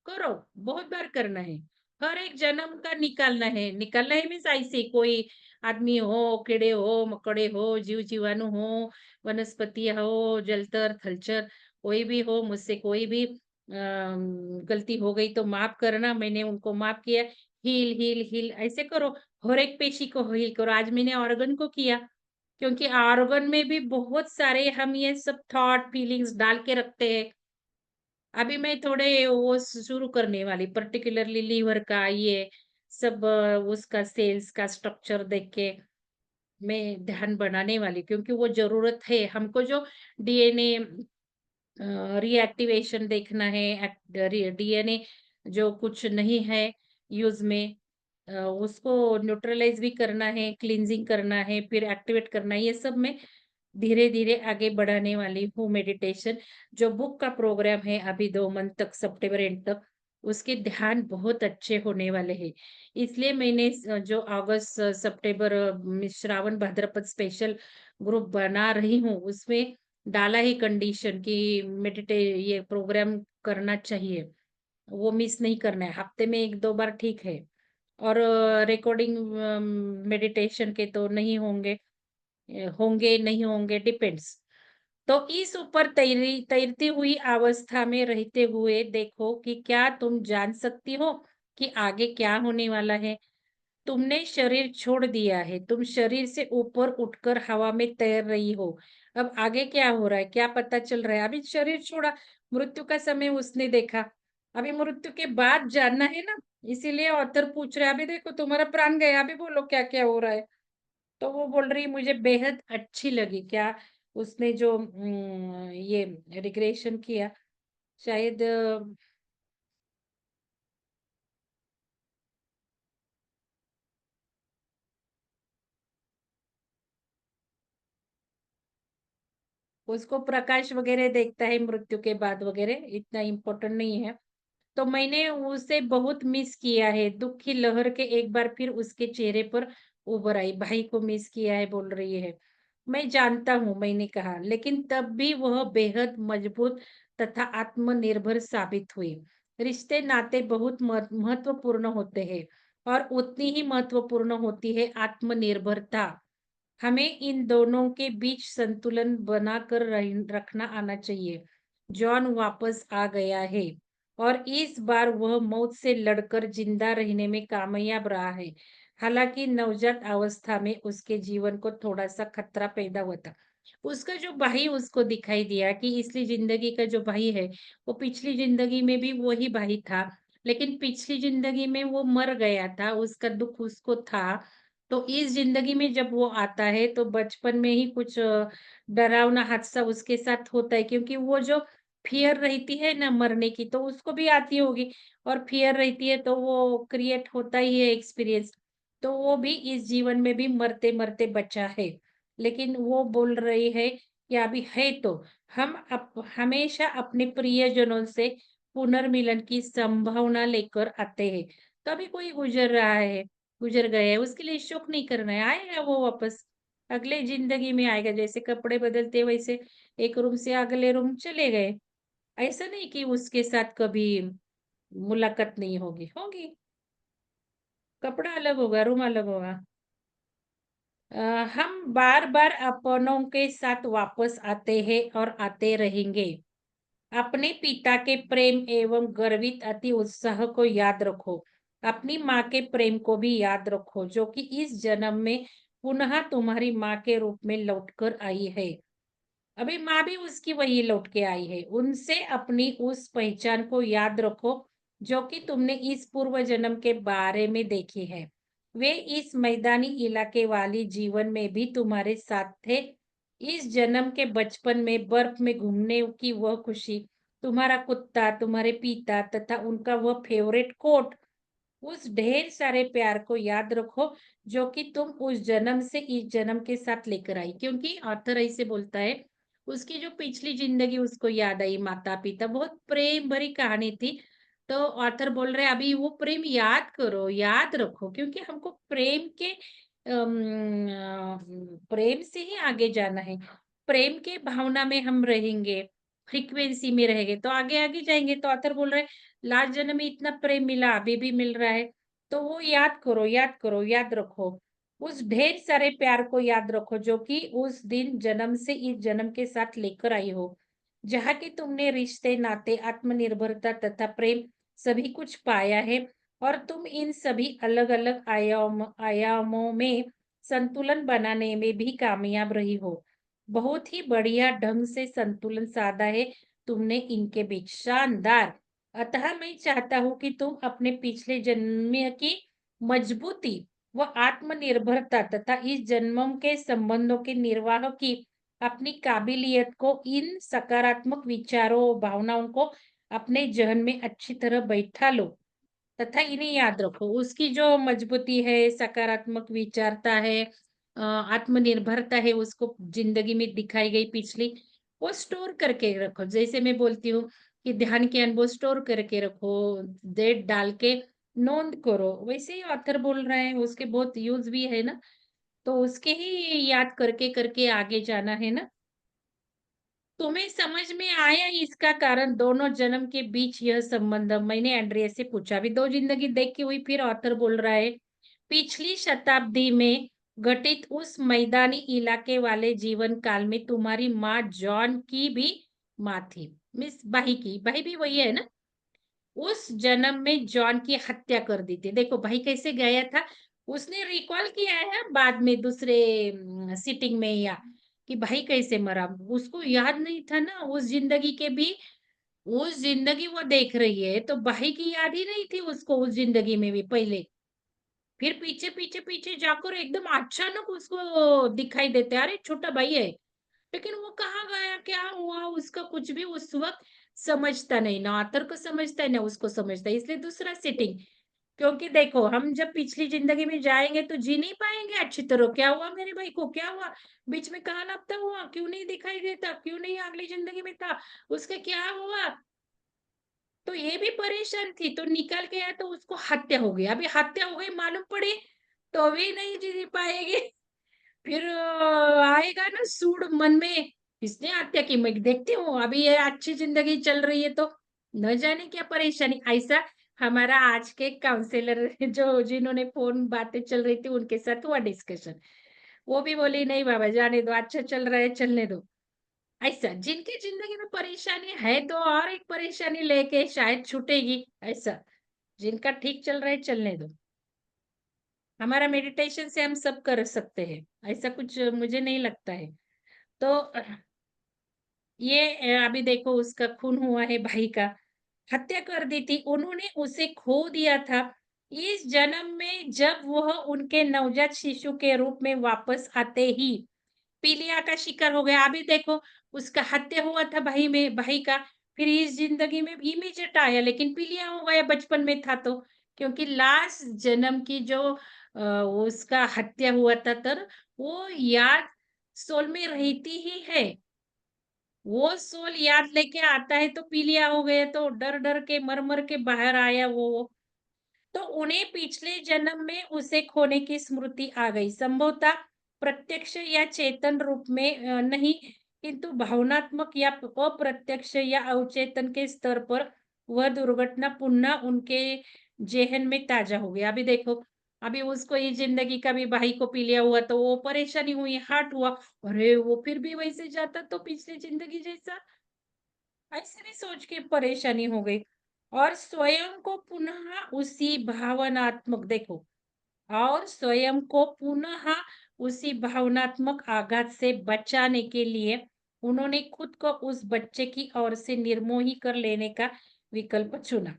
करो, बहुत बार करना है। हर एक जन्म का निकालना है मीन्स ऐसे कोई आदमी हो, कीड़े हो, मकोड़े हो, जीव-जीवाणु हो, वनस्पति हो, जलचर, थलचर, कोई भी हो, मुझसे कोई भी गलती हो गई तो माफ़ करना, मैंने उनको माफ़ किया। हील, हील, हील ऐसे करो, हर एक पेशी को हील करो। आज मैंने ऑर्गन को किया, क्योंकि ऑर्गन में भी बहुत सारे हम ये सब थॉट, फीलिंग्स डाल के रखते हैं। अभी मैं थोड़े वो शुरू करने वाली पर्टिकुलरली लीवर का ये सब उसका सेल्स का स्ट्रक्चर देख के मैं ध्यान बनाने वाली, क्योंकि वो ज़रूरत है हमको जो डीएनए रीएक्टिवेशन देखना है, डीएनए जो कुछ नहीं है यूज़ में, उसको न्यूट्रलाइज़ भी करना है, क्लींजिंग करना है, फिर एक्टिवेट करना है, ये सब मैं धीरे-धीरे आगे बढ़ाने वाली हूँ मेडिटेशन। जो बुक का प्रोग्राम है अभी 2 मंथ तक, सितंबर एंड तक, उसके ध्यान बहुत अच्छे होने वाले हैं। इसलिए मैंने जो अगस्त, सितंबर, श्रावण भाद्रपद स्पेशल ग्रुप बना रही हूँ, उसमें डाला ही कंडीशन कि ये प्रोग्राम करना चाहिए। वो मिस नहीं करना है, हफ्ते में 1-2 बार ठीक है। और रिकॉर्डिंग मेडिटेशन के तो नहीं होंगे, होंगे नहीं होंगे डिपेंड्स। तो इस ऊपर तैरती हुई अवस्था में रहते हुए देखो कि क्या तुम जान सकती हो कि आगे क्या होने वाला है। तुमने शरीर छोड़ दिया है, तुम शरीर से ऊपर उठकर हवा में तैर रही हो। अब आगे क्या हो रहा है, क्या पता चल रहा है? अभी शरीर छोड़ा, मृत्यु का समय उसने देखा। अभी मृत्यु के बाद जानना है ना, इसीलिए ऑथर पूछ रहे हैं, अभी देखो तुम्हारा प्राण गया, अभी बोलो क्या-क्या हो रहा है? तो वो बोल रही मुझे बेहद अच्छी लगी। क्या उसने जो ये रिग्रेशन किया, शायद उसको प्रकाश वगैरह देखता है मृत्यु के बाद वगैरह, इतना इम्पोर्टेंट नहीं है। तो मैंने उसे बहुत मिस किया है। दुःख की लहर के एक बार फिर उसके चेहरे पर उभर आई। भाई को मिस किया है बोल रही है। मैं जानता हूँ, मैंने कहा, लेकिन तब भी वह बेहद मजबूत तथा आत्मनिर्भर साबित हुई। रिश्ते नाते बहुत महत्वपूर्ण होते हैं और उतनी ही महत्वपूर्ण होती है आत्मनिर्भरता। हमें इन दोनों के बीच संतुलन बनाकर रखना आना चाहिए। जॉन वापस आ गया है और इस बार वह मौत से लड़कर जिंदा रहने में कामयाब रहा है। हालांकि नवजात अवस्था में उसके जीवन को थोड़ा सा खतरा पैदा हुआ था। उसका जो भाई उसको दिखाई दिया कि इसलिए जिंदगी का जो भाई है, वो पिछली जिंदगी में भी वही भाई था, लेकिन पिछली जिंदगी में वो मर गया था, उसका दुख उसको था। तो इस ज़िंदगी में जब वो आता है तो बचपन में ही कुछ डरावना हादसा उसके साथ होता है, क्योंकि वो जो फ़ियर रहती है ना मरने की, तो उसको भी आती होगी और फ़ियर रहती है तो वो क्रिएट होता ही है एक्सपीरियंस। तो वो भी इस जीवन में भी मरते-मरते बचा है। लेकिन वो बोल रही है कि अभी है तो हम हमेशा अपने प्रियजनों से पुनर्मिलन की संभावना लेकर आते हैं। कभी कोई गुज़र गए, उसके लिए शोक नहीं करना है, आएगा वो वापस, अगले ज़िंदगी में आएगा। जैसे कपड़े बदलते वैसे एक रूम से अगले रूम चले गए। ऐसा नहीं कि उसके साथ कभी मुलाकात नहीं होगी, होगी। कपड़ा अलग होगा, रूम अलग होगा। अ, हम बार-बार अपनों के साथ वापस आते हैं और आते रहेंगे। अपने पिता के प्रेम एवं गर्वित अति उत्साह को याद रखो। अपनी माँ के प्रेम को भी याद रखो, जो कि इस जन्म में पुनः तुम्हारी माँ के रूप में लौटकर आई है। अभी माँ भी उसकी वही लौट के आई है। उनसे अपनी उस पहचान को याद रखो, जो कि तुमने इस पूर्व जन्म के बारे में देखी है। वे इस मैदानी इलाके वाली जीवन में भी तुम्हारे साथ थे। इस जन्म के बचपन में बर्फ में घूमने की वह खुशी, तुम्हारा कुत्ता, तुम्हारे पिता तथा उनका वह फेवरेट कोट, उस ढेर सारे प्यार को याद रखो, जो कि तुम उस जन्म से इस जन्म के साथ लेकर आई। क्योंकि ऑथर ऐसे बोलता है, उसकी जो पिछली ज़िंदगी उसको याद आई, माता-पिता, बहुत प्रेम भरी कहानी थी। तो ऑथर बोल रहे हैं, अभी वो प्रेम याद करो, याद रखो, क्योंकि हमको प्रेम से ही आगे जाना है। प्रेम के भावना में हम रहेंगे, फ्रीक्वेंसी में रहेंगे, तो आगे-आगे जाएँगे। तो ऑथर बोल रहे हैं, लास्ट जन्म में इतना प्रेम मिला, अभी भी मिल रहा है, तो वो याद करो, याद रखो। उस ढेर सारे प्यार को याद रखो, जो कि उस दिन जन्म से इस जन्म के साथ लेकर आई हो, जहाँ की तुमने रिश्ते, नाते, आत्मनिर्भरता तथा प्रेम सभी कुछ पाया है और तुम इन सभी अलग-अलग आयामों में संतुलन बनाने में भी कामयाब रही हो। बहुत ही बढ़िया ढंग से संतुलन साधा है तुमने इनके बीच, शानदार। अतः मैं चाहता हूँ कि तुम अपने पिछले जन्म की मजबूती व आत्मनिर्भरता तथा इस जन्मों के संबंधों के निर्वाह की अपनी काबिलियत को, इन सकारात्मक विचारों, भावनाओं को अपने ज़हन में अच्छी तरह बैठा लो तथा इन्हें याद रखो। उसकी जो मजबूती है, सकारात्मक विचारता है, आत्मनिर्भरता है, उसको ज़िंदगी में दिखाई गई पिछली, वो स्टोर करके रखो। जैसे मैं बोलती हूँ, कि ध्यान के अनुभव स्टोर करके रखो, डेट डाल के नोंद करो। वैसे ही ऑथर बोल रहे हैं, उसके बहुत यूज़ भी है ना, तो उसके ही याद करके करके आगे जाना है ना। तुम्हें समझ में आया इसका कारण दोनों जन्म के बीच यह संबंध? मैंने एंड्रिया से पूछा। अभी दो जिंदगी देख के हुई, फिर ऑथर बोल रहा है पिछली शताब्दी में घटित उस मैदानी इलाके वाले जीवन काल में तुम्हारी माँ जॉन की भी माँ थी, मिस बाही की। बाही भी वही है ना? उस जन्म में जॉन की हत्या कर दी थी। देखो भाई कैसे गया था, उसने रिकॉल किया है बाद में दूसरे सिटिंग में, या कि भाई कैसे मरा, उसको याद नहीं था ना उस जिंदगी के भी। उस जिंदगी वो देख रही है तो भाई की याद ही नहीं थी उसको उस जिंदगी में भी पहले। फिर पीछे पीछे पीछे जाकर एकदम अचानक उसको दिखाई देते, अरे छोटा भाई है। लेकिन वो कहाँ गया, क्या हुआ, उसका कुछ भी उस वक्त समझता नहीं, ना आतर को समझता है ना उसको समझता है, इसलिए दूसरा सेटिंग। क्योंकि देखो हम जब पिछली जिंदगी में जाएंगे तो जी नहीं पाएंगे अच्छी तरह, क्या हुआ मेरे भाई को, क्या हुआ, बीच में कहाँ लापता हुआ, क्यों नहीं दिखाई देता, क्यों नहीं अगली जिंदगी में था, उसका क्या हुआ। तो ये भी परेशान थी, तो निकल गया तो उसको हत्या हो गई। अभी हत्या हो गई मालूम पड़ी तो भी नहीं जी पाएगी। फिर आएगा ना सूड मन में, इसने हत्या की, मैं देखती हूँ अभी ये अच्छी जिंदगी चल रही है तो न जाने क्या परेशानी। ऐसा हमारा आज के काउंसलर जो जिन्होंने फोन बातें चल रही थी उनके साथ हुआ डिस्कशन। वो भी बोली नहीं बाबा जाने दो, अच्छा चल रहा है चलने दो। ऐसा जिनकी जिंदगी में परेशानी है तो और एक परेशानी लेके शायद छूटेगी, ऐसा जिनका ठीक चल रहा है चलने दो। हमारा मेडिटेशन से हम सब कर सकते हैं, ऐसा कुछ मुझे नहीं लगता है। तो ये अभी देखो उसका खून हुआ है भाई का, हत्या कर दी थी उन्होंने, उसे खो दिया था। इस जन्म में जब वह उनके नवजात शिशु के रूप में वापस आते ही पीलिया का शिकार हो गया। अभी देखो उसका हत्या हुआ था भाई में, भाई का, फिर इस जिंदगी में इमीडिएट आया लेकिन पीलिया हो गया बचपन में था तो, क्योंकि लास्ट जन्म की जो उसका हत्या हुआ था तर वो याद सोल में रहती ही है। वो सोल याद लेके आता है तो पीलिया हो गए तो डर डर के मर मर के बाहर आया वो। तो उन्हें पिछले जन्म में उसे खोने की स्मृति आ गई, संभवतः प्रत्यक्ष या चेतन रूप में नहीं, किंतु भावनात्मक या अप्रत्यक्ष या अवचेतन के स्तर पर वह दुर्घटना पुनः उनके जेहन में ताजा हो गई। अभी देखो अभी उसको ये जिंदगी का भी भाई को पी लिया हुआ तो वो परेशानी हुई, हार्ट हुआ, अरे वो फिर भी वैसे जाता तो पिछली जिंदगी जैसा, ऐसे भी सोच के परेशानी हो गई। और स्वयं को पुनः उसी भावनात्मक देखो, और स्वयं को पुनः उसी भावनात्मक आघात से बचाने के लिए उन्होंने खुद को उस बच्चे की ओर से निर्मोही कर लेने का विकल्प चुना।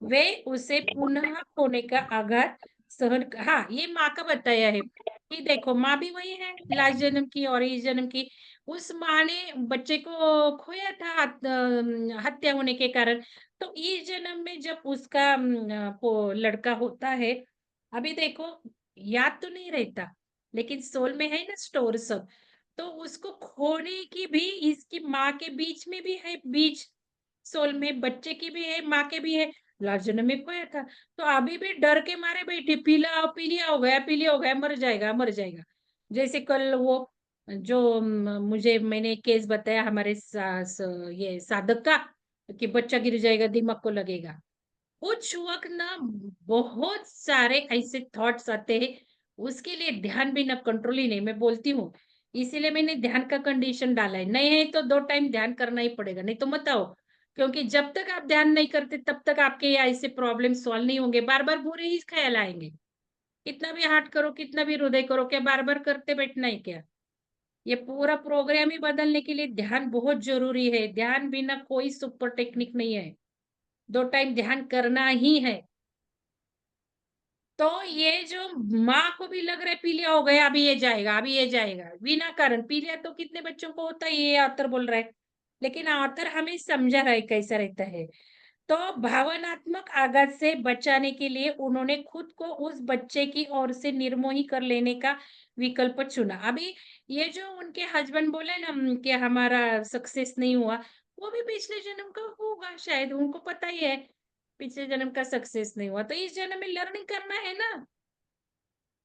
वे उसे पुनः खोने का आघात सहन हाँ, ये माँ का बताया है कि देखो माँ भी वही है लास्ट जन्म की और इस जन्म की। उस माँ ने बच्चे को खोया था हत्या होने के कारण। तो इस जन्म में जब उसका वो लड़का होता है, अभी देखो याद तो नहीं रहता लेकिन सोल में है ना स्टोर सब, तो उसको खोने की भी इसकी माँ के बीच में भी है, बीच सोल में बच्चे की भी है माँ के भी है। लास्ट जन्म में खोया था तो अभी भी डर के मारे बैठी, पीला पीलिया हो गया, पीलिया हो गया, मर जाएगा मर जाएगा। जैसे कल वो जो मुझे मैंने केस बताया हमारे ये साधक का, कि बच्चा गिर जाएगा दिमाग को लगेगा। कुछ वक़्त ना बहुत सारे ऐसे थॉट्स आते हैं, उसके लिए ध्यान भी ना कंट्रोल ही नहीं, मैं बोलती हूँ। इसीलिए मैंने ध्यान का कंडीशन डाला है, नहीं है तो 2 टाइम ध्यान करना ही पड़ेगा, नहीं तो मत आओ। क्योंकि जब तक आप ध्यान नहीं करते तब तक आपके ये ऐसे प्रॉब्लम सॉल्व नहीं होंगे, बार-बार बुरे ही ख़्याल आएँगे। कितना भी हार्ट करो, कितना भी हृदय करो, क्या बार-बार करते बैठना है क्या? ये पूरा प्रोग्राम ही बदलने के लिए ध्यान बहुत ज़रूरी है, ध्यान बिना कोई सुपर टेक्निक नहीं है, 2 टाइम ध्यान करना ही है। तो ये जो माँ को भी लग रहा है पीलिया हो गया, अभी ये जाएगा, अभी ये जाएगा, बिना कारण पीलिया तो कितने बच्चों को होता है, ये ऑथर बोल रहा है। लेकिन ऑथर हमें समझा रहा है कैसा रहता है। तो भावनात्मक आघात से बचाने के लिए उन्होंने खुद को उस बच्चे की ओर से निर्मोही कर लेने का विकल्प चुना। अभी ये जो उनके हस्बैंड बोले ना कि हमारा सक्सेस नहीं हुआ, वो भी पिछले जन्म का होगा शायद, उनको पता ही है, पिछले जन्म का सक्सेस नहीं हुआ, तो इस जन्म में लर्निंग करना है ना,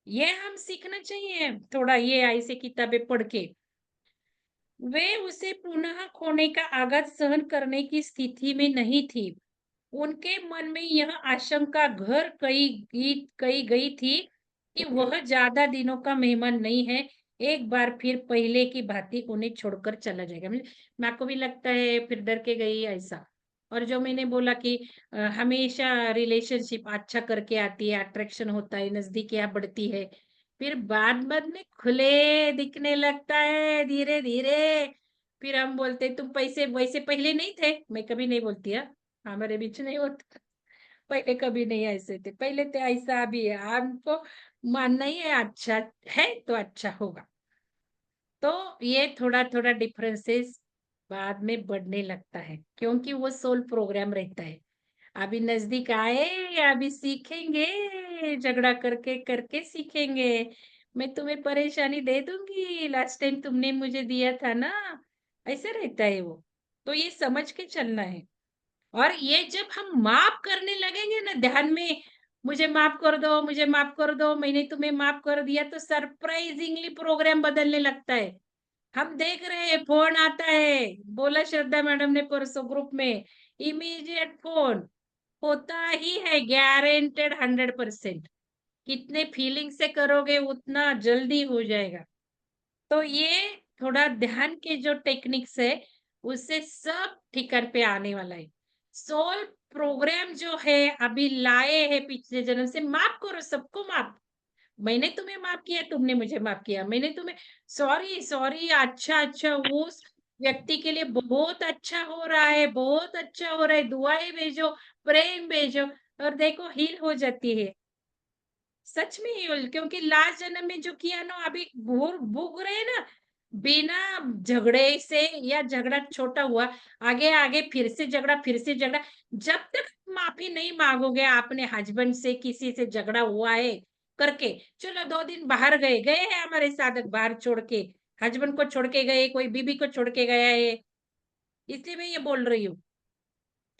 ये हम सीखना चाहिए थोड़ा ये ऐसे किताबें पढ़ के। वे उसे पुनः खोने का आघात सहन करने की स्थिति में नहीं थी। उनके मन में यह आशंका घर कही गई थी कि वह ज्यादा दिनों का मेहमान नहीं है, एक बार फिर पहले की भांति उन्हें छोड़कर चला जाएगा। माँ को भी लगता है फिर डर के गई ऐसा। और जो मैंने बोला कि हमेशा रिलेशनशिप अच्छा करके आती है, अट्रैक्शन होता है, नजदीकियां बढ़ती है, फिर बाद बाद में खुले दिखने लगता है धीरे धीरे। फिर हम बोलते तुम पैसे वैसे पहले नहीं थे, मैं कभी नहीं बोलती है, हमारे बीच नहीं होता। पहले कभी नहीं ऐसे थे, पहले तो ऐसा भी है, हमको मानना ही है, अच्छा है तो अच्छा होगा। तो ये थोड़ा-थोड़ा डिफरेंसेस बाद में बढ़ने लगता है, क्योंकि वो सोल प्रोग्राम रहता है। अभी नज़दीक आए, अभी सीखेंगे, झगड़ा करके करके सीखेंगे। मैं तुम्हें परेशानी दे दूँगी, लास्ट टाइम तुमने मुझे दिया था ना, ऐसा रहता है वो। तो ये समझ के चलना है। और ये जब हम माफ़ करने लगेंगे ना ध्यान में, मुझे माफ़ कर दो, मुझे माफ़ कर दो, मैंने तुम्हें माफ़ कर दिया, तो सरप्राइज़िंगली प्रोग्राम बदलने लगता है। हम देख रहे हैं फ़ोन आता है, बोला श्रद्धा मैडम ने परसों ग्रुप में, इमीडिएट फ़ोन होता ही है, गारंटेड 100%। कितने फीलिंग से करोगे उतना जल्दी हो जाएगा। तो ये थोड़ा ध्यान के जो टेक्निक्स है, उससे सब ठिकान पे आने वाला है। सोल प्रोग्राम जो है अभी लाए हैं पिछले जन्म से, माफ़ करो, सबको माफ़। मैंने तुम्हें माफ़ किया, तुमने मुझे माफ़ किया। मैंने तुम्हें सॉरी, सॉरी, अच्छा, अच्छा, उस व्यक्ति के लिए बहुत अच्छा हो रहा है, बहुत अच्छा हो रहा है, दुआएँ भेजो, प्रेम भेजो और देखो हील हो जाती है। सच में हील, क्योंकि लास्ट जन्म में जो किया ना अभी भोग रहे हैं ना, बिना झगड़े से या झगड़ा छोटा हुआ, आगे-आगे फिर से झगड़ा, जब तक माफ़ी नहीं माँगोगे अपने हस्बैंड से, किसी से झगड़ा हुआ है करके, चलो 2 दिन बाहर गए, गए हैं हमारे साधक बाहर छोड़ के, हस्बैंड को छोड़ के गए, कोई बीवी को छोड़ के गया है, इसलिए मैं ये बोल रही हूँ।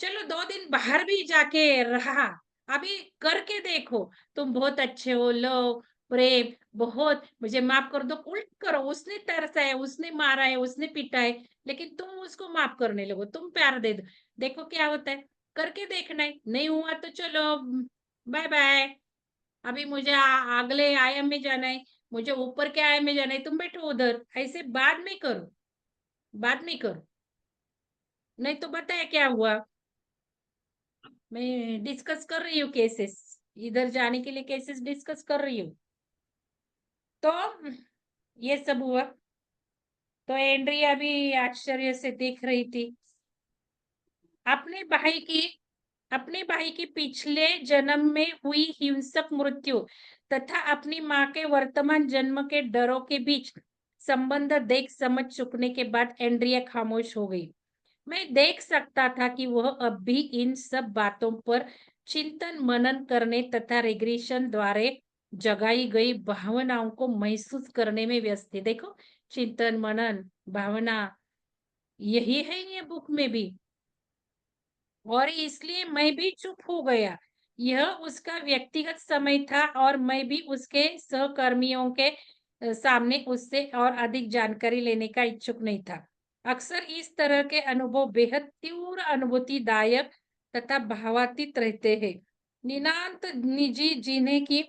चलो 2 दिन बाहर भी जाके रहा, अभी करके देखो, तुम बहुत अच्छे हो, लो, प्रेम, बहुत मुझे माफ़ कर दो, उल्ट करो, उसने तरसा है, उसने मारा है, उसने पीटा है, लेकिन तुम उसको माफ़ करने लगो, तुम प्यार दे दो, देखो क्या होता है, करके देखना है, नहीं हुआ तो चलो बाय-बाय, अभी मुझे अगले आयाम में जाना है, मुझे ऊपर के आयाम में जाना है, तुम बैठो उधर, ऐसे बाद में करो, बाद में करो, नहीं तो बताया क्या हुआ? मैं डिस्कस कर रही हूँ केसेस, इधर जाने के लिए केसेस डिस्कस कर रही हूँ। तो ये सब हुआ, तो एंड्रिया भी आश्चर्य से देख रही थी। अपने भाई की अपने भाई की पिछले जन्म में हुई हिंसक मृत्यु तथा अपनी माँ के वर्तमान जन्म के डरों के बीच संबंध देख समझ चुकने के बाद एंड्रिया खामोश हो गई। मैं देख सकता था कि वह अब भी इन सब बातों पर चिंतन मनन करने तथा रिग्रेशन द्वारा जगाई गई भावनाओं को महसूस करने में व्यस्त थी। देखो, चिंतन मनन भावना यही है ये बुक में भी, और इसलिए मैं भी चुप हो गया। यह उसका व्यक्तिगत समय था और मैं भी उसके सहकर्मियों के सामने उससे और अधिक जानकारी लेने का इच्छुक नहीं था। अक्सर इस तरह के अनुभव बेहद तीव्र अनुभूतिदायक तथा भावातीत रहते हैं। नितांत निजी जिन्हें की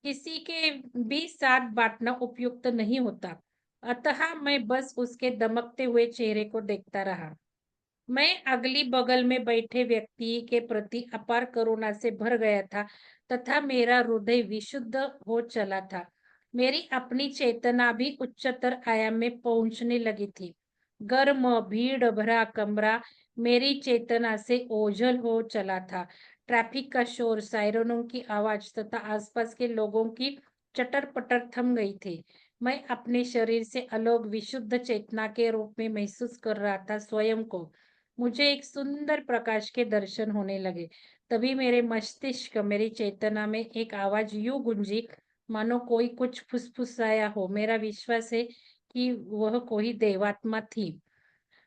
किसी के भी साथ बांटना उपयुक्त नहीं होता। अतः मैं बस उसके दमकते हुए चेहरे को देखता रहा। मैं अगली बगल में बैठे व्यक्ति के प्रति अपार करुणा से भर गया था तथा मेरा हृदय विशुद्ध हो चला था। मेरी अपनी चेतना भी उच्चतर आयाम में पहुंचने लगी थी। गर्म भीड़ भरा कमरा मेरी चेतना से ओझल हो चला था। ट्रैफिक का शोर, सायरनों की आवाज तथा आसपास के लोगों की चटर पटर थम गई थी। मैं अपने शरीर से अलग विशुद्ध चेतना के रूप में महसूस कर रहा था स्वयं को। मुझे एक सुंदर प्रकाश के दर्शन होने लगे। तभी मेरे मस्तिष्क, मेरी चेतना में एक आवाज यूं गूंजी मानो कोई कुछ फुसफुसाया हो। मेरा विश्वास है कि वह कोई देवात्मा थी।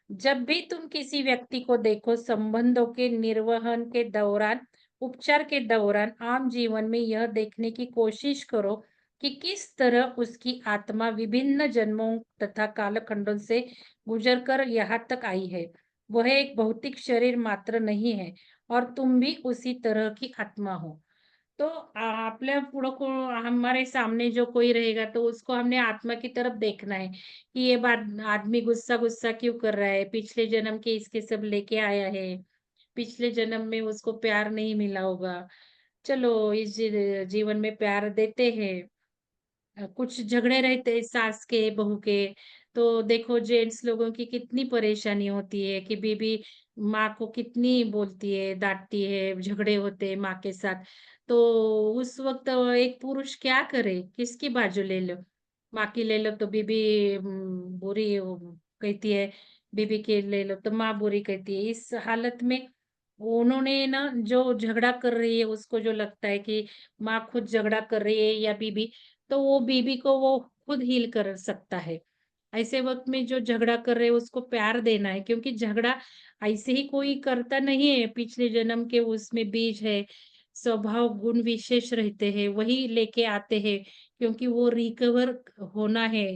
जब भी तुम किसी व्यक्ति को देखो संबंधों के निर्वहन के दौरान, उपचार के दौरान, आम जीवन में यह देखने की कोशिश करो कि किस तरह उसकी आत्मा विभिन्न जन्मों तथा कालखंडों से गुजरकर यहाँ तक आई है। वह एक भौतिक शरीर मात्र नहीं है और तुम भी उसी तरह की आत्मा हो। तो आपल्या पुढं हमारे सामने जो कोई रहेगा तो उसको हमने आत्मा की तरफ देखना है कि ये बात आदमी गुस्सा गुस्सा क्यों कर रहा है, पिछले जन्म के इसके सब लेके आया है, पिछले जन्म में उसको प्यार नहीं मिला होगा, चलो इस जीवन में प्यार देते हैं। कुछ झगड़े रहते हैं सास के बहू के, तो देखो जेंट्स लोगों की कितनी परेशानी होती है कि बीबी माँ को कितनी बोलती है, डांटती है, झगड़े होते हैं माँ के साथ। तो उस वक्त एक पुरुष क्या करे, किसकी बाजू ले लो? माँ की ले लो तो बीबी बुरी कहती है, बीबी की ले लो तो माँ बुरी कहती है। इस हालत में उन्होंने ना जो झगड़ा कर रही है उसको जो लगता है कि माँ खुद झगड़ा कर रही है या बीबी, तो वो बीबी को वो खुद हील कर सकता है। ऐसे वक़्त में जो झगड़ा कर रहे हैं उसको प्यार देना है, क्योंकि झगड़ा ऐसे ही कोई करता नहीं है, पिछले जन्म के उसमें बीज है, स्वभाव गुण विशेष रहते हैं, वही लेके आते हैं, क्योंकि वो रिकवर होना है।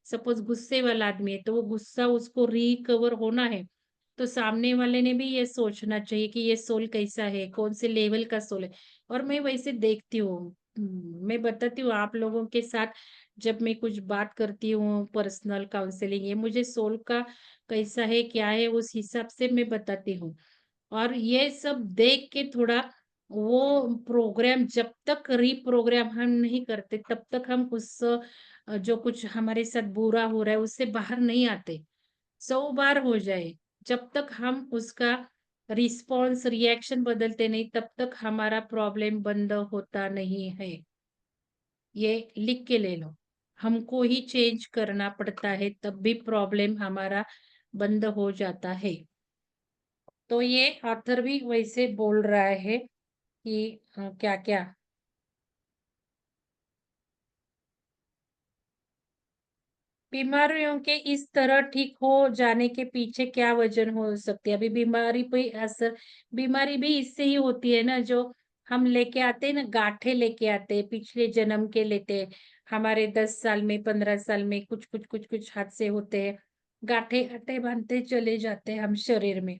सपोज़ गुस्से वाला आदमी है, तो वो गुस्सा उसको रिकवर होना है, तो सामने वाले ने भी ये सोचना चाहिए कि ये सोल कैसा है, कौन से लेवल का सोल है। और मैं वैसे देखती हूँ, मैं बताती हूँ आप लोगों के साथ, जब मैं कुछ बात करती हूँ पर्सनल काउंसलिंग, ये मुझे सोल का कैसा है, क्या है, उस हिसाब से मैं बताती हूँ। और ये सब देख के थोड़ा वो प्रोग्राम जब तक रीप्रोग्राम हम नहीं करते, तब तक हम जो कुछ हमारे साथ बुरा हो रहा है उससे बाहर नहीं आते। 100 बार हो जाए, जब तक हम उसका रिएक्शन बदलते नहीं, तब तक हमारा प्रॉब्लम बंद होता नहीं है। ये लिख के ले लो। हमको ही चेंज करना पड़ता है, तब भी प्रॉब्लम हमारा बंद हो जाता है। तो ये ऑथर भी वैसे बोल रहा है कि क्या-क्या बीमारियों के इस तरह ठीक हो जाने के पीछे क्या वजह हो सकती है? अभी बीमारी पे असर, बीमारी भी इससे ही होती है ना, जो हम लेके आते हैं ना, गांठें लेके आते हैं, पिछले जन्म के लेते हैं। हमारे 10 साल में, 15 साल में कुछ हादसे होते हैं। गांठें-गांठें बाँधते चले जाते हैं हम शरीर में।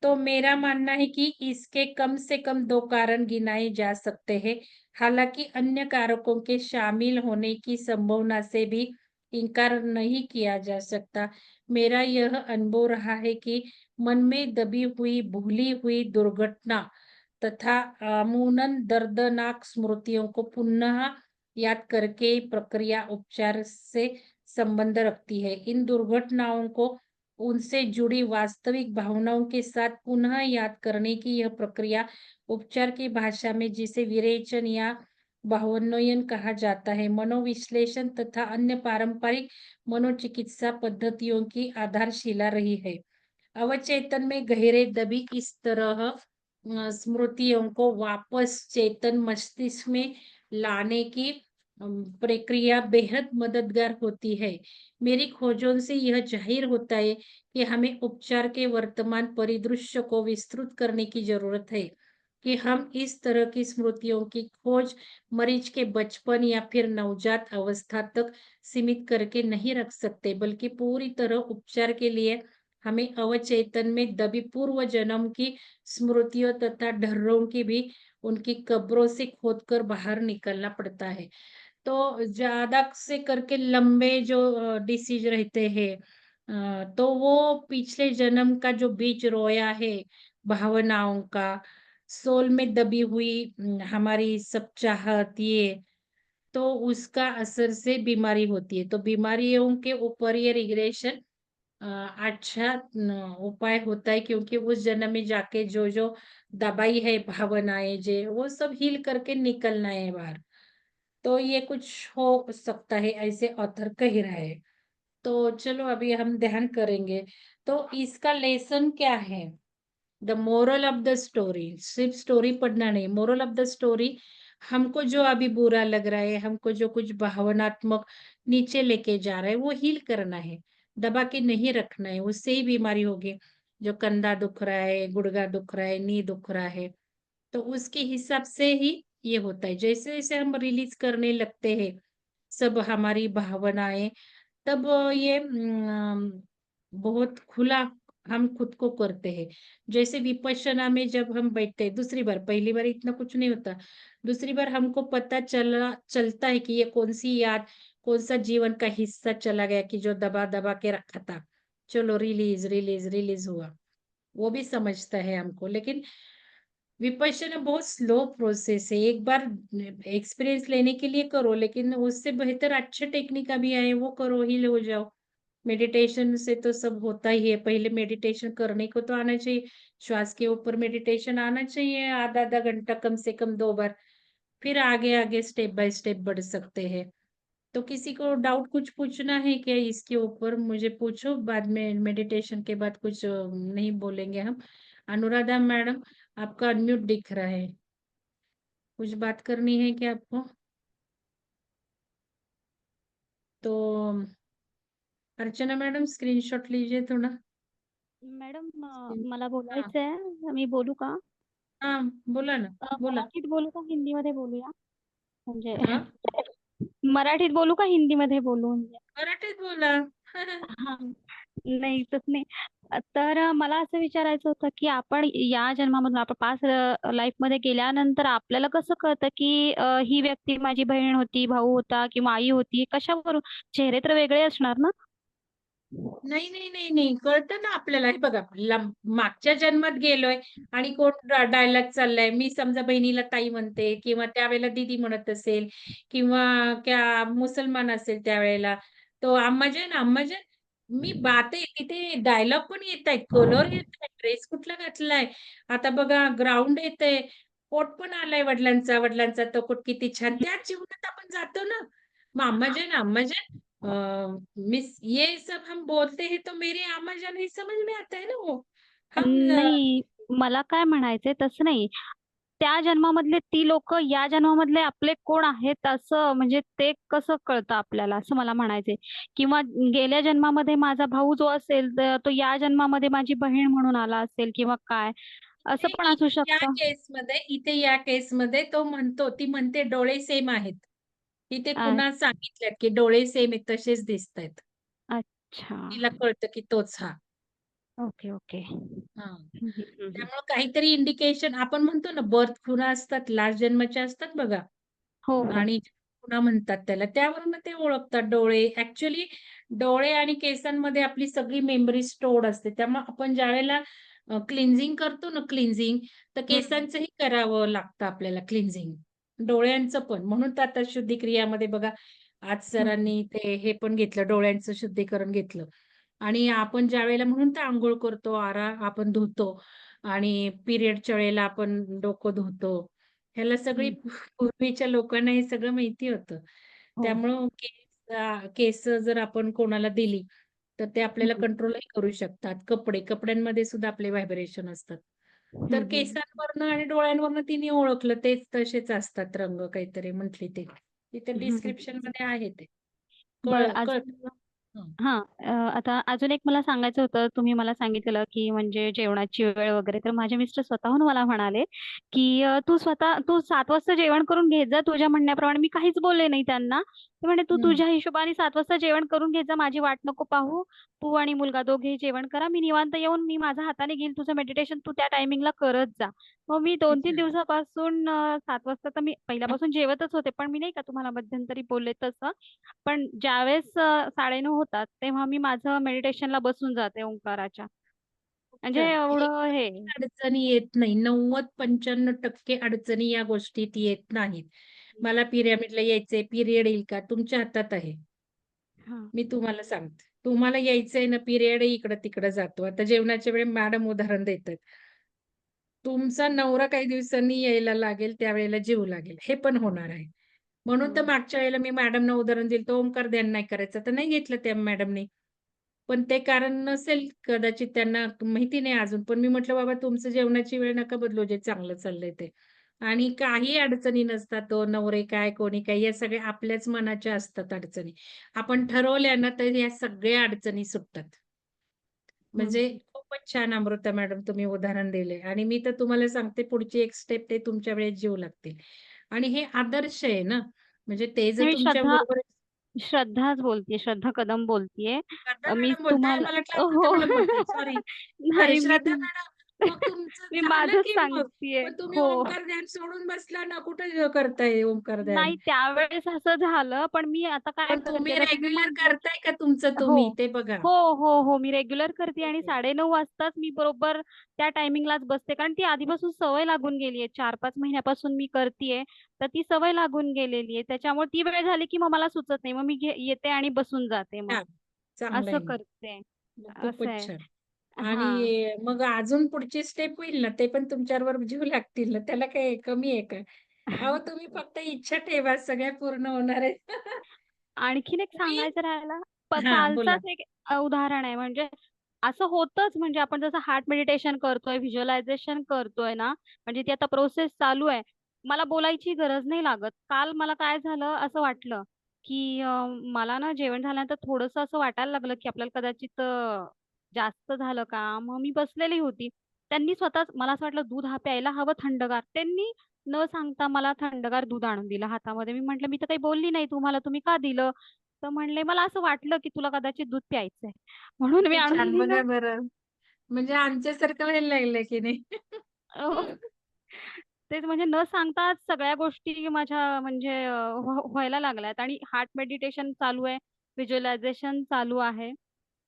तो मेरा मानना है कि इसके कम से कम 2 कारण गिनाए जा सकते हैं। हालाँकि अन्य कारकों के शामिल होने की संभावना से भी इनकार नहीं किया जा सकता। मेरा यह अनुभव रहा है कि मन में दबी हुई, भूली हुई दुर्घटना तथा अमूमन दर्दनाक स्मृतियों को पुनः याद करके प्रक्रिया उपचार से संबंध रखती है। इन दुर्घटनाओं को उनसे जुड़ी वास्तविक भावनाओं के साथ पुनः याद करने की यह प्रक्रिया उपचार की भाषा में जिसे विरेचन या भावोन्नयन कहा जाता है, मनोविश्लेषण तथा अन्य पारंपरिक मनोचिकित्सा पद्धतियों की आधारशिला रही है। अवचेतन में गहरे दबी इस तरह स्मृतियों को वापस चेतन मस्तिष्क में लाने की प्रक्रिया बेहद मददगार होती है। मेरी खोजों से यह जाहिर होता है कि हमें उपचार के वर्तमान परिदृश्य को विस्तृत करने की जरूरत है, कि हम इस तरह की स्मृतियों की खोज मरीज के बचपन या फिर नवजात अवस्था तक सीमित करके नहीं रख सकते, बल्कि पूरी तरह उपचार के लिए हमें अवचेतन में दबी पूर्व जन्म की स्मृतियों तथा डरों की भी उनकी कब्रों से खोदकर बाहर निकलना पड़ता है। तो ज़्यादा से करके लंबे जो डिसीज़ रहते हैं, तो वो पिछले जन्म का जो बीज रोया है, भावनाओं का, सोल में दबी हुई हमारी सब चाहत ये, तो उसका असर से बीमारी होती है। तो बीमारियों के ऊपर ये रिग्रेशन अच्छा उपाय होता है, क्योंकि उस जन्म में जाके जो-जो दबाई है भावनाएँ वो सब हील करके निकलना है बाहर। तो ये कुछ हो सकता है, ऐसे ऑथर कह रहा है। तो चलो अभी हम ध्यान करेंगे। तो इसका लेसन क्या है? The moral of the story, सिर्फ स्टोरी पढ़ना नहीं, मोरल ऑफ द स्टोरी, हमको जो अभी बुरा लग रहा है, हमको जो कुछ भावनात्मक नीचे लेके जा रहा है, वो हील करना है। दबा के नहीं रखना है, उससे ही बीमारी होगी। जो कंधा दुख रहा है, गुड़गा दुख रहा है, नी दुख रहा है, तो उसके हिसाब से ही ये होता है। जैसे-जैसे हम रिलीज़ करने लगते हैं, सब हमारी भावनाएँ, तब ये बहुत खुला हम खुद को करते हैं। जैसे विपश्यना में जब हम बैठते हैं दूसरी बार, पहली बार इतना कुछ नहीं होता। दूसरी बार हमको पता चलता है कि ये कौन-सी याद, कौन-सा जीवन का हिस्सा चला गया कि जो दबा-दबा के रखा था। चलो रिलीज़, रिलीज़, रिलीज़ हुआ। वो भी समझता है हमको। लेकिन विपश्यना बहुत स्लो प्रोसेस है। एक बार एक्सपीरियंस लेने के लिए करो, लेकिन उससे बेहतर अच्छे टेक्निक अभी आए, वो करो, हील हो जाओ। मेडिटेशन से तो सब होता ही है। पहले मेडिटेशन करने को तो आना चाहिए। श्वास के ऊपर मेडिटेशन आना चाहिए आधा-आधा घंटा कम से कम 2 बार। फिर आगे-आगे स्टेप बाय स्टेप बढ़ सकते हैं। तो किसी को डाउट कुछ पूछना है क्या इसके ऊपर? मुझे पूछो, बाद में मेडिटेशन के बाद कुछ नहीं बोलेंगे हम। अनुराधा मैडम, आपका अनम्यूट दिख रहा है। कुछ बात करनी है क्या आपको? तो अर्चना मैडम स्क्रीनशॉट लीजिए थोड़ा। मॅडम स्क्रीन मला हां, बोलायचं आहे. मी बोलू का? हां, बोला ना, बोला. मराठीत बोलू का हिंदीमध्ये बोलूया? म्हणजे हां, मराठीत बोलू का हिंदीमध्ये बोलू म्हणजे? मराठीत बोला. हां. नाही तसं नाही. तर मला असं विचारायचं होतं, की आपण या जन्मामधून आपण पास्ट लाईफमध्ये गेल्यानंतर आपल्याला कसं कळतं, की ही व्यक्ती माझी बहीण होती, भाऊ होता किंवा आई होती. कशावरून? चेहरे तर वेगळे असणार ना? नाही, नाही, नाही, नाही. कळतं ना आपल्याला. हे बघा, मागच्या जन्मात गेलोय आणि कोण डायलॉग चाललाय. मी समजा बहिणीला ताई म्हणते किंवा त्यावेळेला दीदी म्हणत असेल किंवा क्या मुसलमान असेल त्यावेळेला, तो अम्माजान, अम्माजान. मी बाते तिथे डायलॉग पण येतायत, कलर येताय, ड्रेस कुठला घातलाय. आता बघा ग्राउंड येतंय, कोट पण आलाय वडिलांचा, वडिलांचा तो कोट किती छान. त्याच जीवनात आपण जातो ना. मग अम्माजान, अम्माजान अ, मिस ये सब हम बोलते हैं तो मेरी अम्मा जान ही समझ में आता है ना वो। हम नाही, मला काय म्हणायचंय तसं नाही. त्या जन्मामधले ती लोकं या जन्मामधले आपले कोण आहेत असं म्हणजे ते कसं कळतं आपल्याला असं मला म्हणायचंय. किंवा गेल्या जन्मामध्ये माझा भाऊ जो असेल तर तो या जन्मामध्ये माझी बहीण म्हणून आला असेल किंवा काय असं नाही, पण असू शकतं. इथे या केसमध्ये तो म्हणतो, ती म्हणते डोळे सेम आहेत. तिथे अ, पुन्हा सांगितल्यात, की डोळे सेम आहेत तसेच दिसतायत. अच्छा. तिला कळतं, की तोच हा. Okay, okay. हां. हं, हं, हं, हं. त्यामुळे काहीतरी इंडिकेशन आपण म्हणतो ना, बर्थ खुणा असतात, लास्ट जन्माच्या असतात बघा. हो, हो. आणि खुणा म्हणतात त्याला. त्यावरून ते ओळखतात डोळे. ॲक्चुअली डोळे आणि केसांमध्ये आपली सगळी मेमरी स्टोअर्ड असते. त्यामुळे आपण ज्यावेळेला क्लिन्झिंग करतो ना क्लिन्झिंग, तर हं, केसांचंही करावं लागतं आपल्याला क्लिन्झिंग. डोळ्यांचं पण. म्हणून तर आता शुद्धिक्रियामध्ये बघा, आज हं, सरांनी ते हे पण घेतलं, डोळ्यांचं शुद्धीकरण घेतलं. आणि आपण ज्यावेळेला म्हणून तर अंघोळ करतो, आपण धुतो आणि पिरियडच्या वेळेला आपण डोकं धुतो. ह्याला सगळी हं. पूर्वीच्या लोकांना हे सगळं माहिती होतं. हो. त्यामुळं केस जर आपण कोणाला दिली, तर ते आपल्याला हं, कंट्रोलही करू शकतात. कपड्यांमध्ये सुद्धा आपले व्हायब्रेशन असतात. तर हं, हं. केसांवरनं आणि डोळ्यांवरनं तिने ओळखलं तेच तसेच असतात रंग काहीतरी म्हटली ते. तिथे हं, हं. डिस्क्रिप्शनमध्ये आहे ते. बरं कळतं. अजून हं. हां. आता अजून एक मला सांगायचं होतं. तुम्ही मला सांगितलेलं, की म्हणजे जेवणाची वेळ वगैरे. तर माझे मिस्टर स्वतःहून मला म्हणाले, की तू 7 वाजता जेवण करून घेत जा तुझ्या म्हणण्याप्रमाणे." मी काहीच बोलले नाही त्यांना. ते म्हणे, "तू हं. तुझ्या हिशोबाने 7 वाजता जेवण करून घेत जा. माझी वाट नको पाहू. तू आणि मुलगा दोघेही जेवण करा. मी निवांत येऊन मी माझ्या हाताने घेईल तुझं मेडिटेशन. तू त्या टायमिंगला करत जा." मग मी 2-3 अच्छा. दिवसापासून 7 वाजता तर मी पहिल्यापासून जेवतच होते. पण मी नाही का तुम्हाला मध्यंतरी बोलले तसं. पण ज्यावेळेस 9:30 होतात, तेव्हा मी माझं मेडिटेशनला बसून जाते ओंकाराच्या. म्हणजे अच्छा. एवढं एकही हे अडचणी येत नाही. 90-95% अडचणी या गोष्टीत येत नाहीत. मला पिरियडला यायचंय, पिरियड येईल का? तुमच्या हातात आहे. हां. मी तुम्हाला सांगते. तुम्हाला यायचंय ना पिरियड इकडं-तिकडं जातो. आता जेवणाच्या वेळी मॅडम उदाहरण देतात. तुमचा नवरा काही दिवसांनी यायला लागेल, त्यावेळेला जेवू लागेल. हे पण होणार आहे. म्हणून तर हं. मागच्या वेळेला मी मॅडमना उदाहरण दिलं होतं, ओंकार ध्यान नाही करायचं. तर नाही घेतलं त्या मॅडमनी. पण ते कारण नसेल कदाचित त्यांना माहिती नाही अजून. पण मी म्हटलं, "बाबा तुमचं जेवणाची वेळ नका बदलू, जे चांगलं चाललंय ते." आणि काही अडचणी नसतात हो. नवरे काय, कोणी काय, या सगळ्या आपल्याच मनाच्या असतात अडचणी. आपण ठरवल्या ना, तर या सगळ्या अडचणी सुटतात. हं, म्हणजे हं. खूपच छान अमृता मॅडम तुम्ही उदाहरण दिले आणि मी तर तुम्हाला सांगते पुढची एक स्टेप ते तुमच्या वेळेस जीव लागतील. आणि हे आदर्श आहे ना, म्हणजे ते जर नाही, मी तुमच्या बरोबर श्रद्धाच बोलतीये, श्रद्धा कदम बोलतीये. श्रद्धा मी मॅडम बोलताय? तुम्हाला मला वाटलं अमृता हो. मॅडम बोलताय. सॉरी. सॉरी नाही, श्रद्धा मॅडम. मग तुमचं मी झालं माझंच की मग. सांगतीये. मग तुम्ही हो. ओंकार ध्यान सोडून बसला ना, कुठे करताय ओंकार ध्यान? नाही, त्यावेळेस असं झालं, पण मी आता काय पण करते, तुम्ही आता तुम्ही रेग्युलर म्हटलं करताय का तुमचं हो. तुम्ही ते बघा. हो, हो, हो. मी रेग्युलर करते आणि ओके. 9:30 वाजताच मी बरोबर त्या टायमिंगलाच बसते. कारण ती आधीपासून सवय लागून गेली आहे. 4-5 महिन्यापासून मी करतीये, तर ती सवय लागून गेलेली आहे. त्याच्यामुळे ती वेळ झाली, की मग मला सुचत नाही. मग मी येते आणि बसून जाते मग. छान. चांगलं असं आहे मग. करते. मग असं खूपच आहे. छान. हां. आणि मग अजून पुढची स्टेप होईल ना, ते पण तुमच्याबरोबर जीव लागतील ना, त्याला काय कमी आहे का? अहो, तुम्ही फक्त इच्छा ठेवा, सगळ्या पूर्ण होणार आहेत. आणखीन एक मी सांगायचं राहिलं, हां, बोला. कालचाच एक उदाहरण आहे. म्हणजे असं होतंच म्हणजे आपण जसं हार्ट मेडिटेशन करतोय, व्हिज्युअलायझेशन करतोय ना, म्हणजे ती आता प्रोसेस चालू आहे. मला बोलायची गरज नाही लागत. काल मला काय झालं असं वाटलं, की मला ना जेवण झाल्यानंतर थोडंसं असं वाटायला लागलं, की आपल्याला कदाचित जास्त झालं का? मग मी बसलेली होती. त्यांनी स्वतःच मला असं वाटलं दूध प्यायला हवं थंडगार. त्यांनी न सांगता मला थंडगार दूध आणून दिलं हातामध्ये. मी म्हटलं, "मी तर काही बोलली नाही तुम्हाला, तुम्ही का दिलं?" तर म्हणले, "मला असं वाटलं, की तुला कदाचित दूध प्यायचंय." म्हणून मी किती आणून छान दिलं. बघा बरं. म्हणजे आमच्यासारखं व्हायला लागलं की नाही? हो. तेच म्हणजे न सांगताच सगळ्या गोष्टी माझ्या म्हणजे व्हायला लागल्यात आणि हार्ट मेडिटेशन चालू आहे, व्हिज्युअलायझेशन चालू आहे.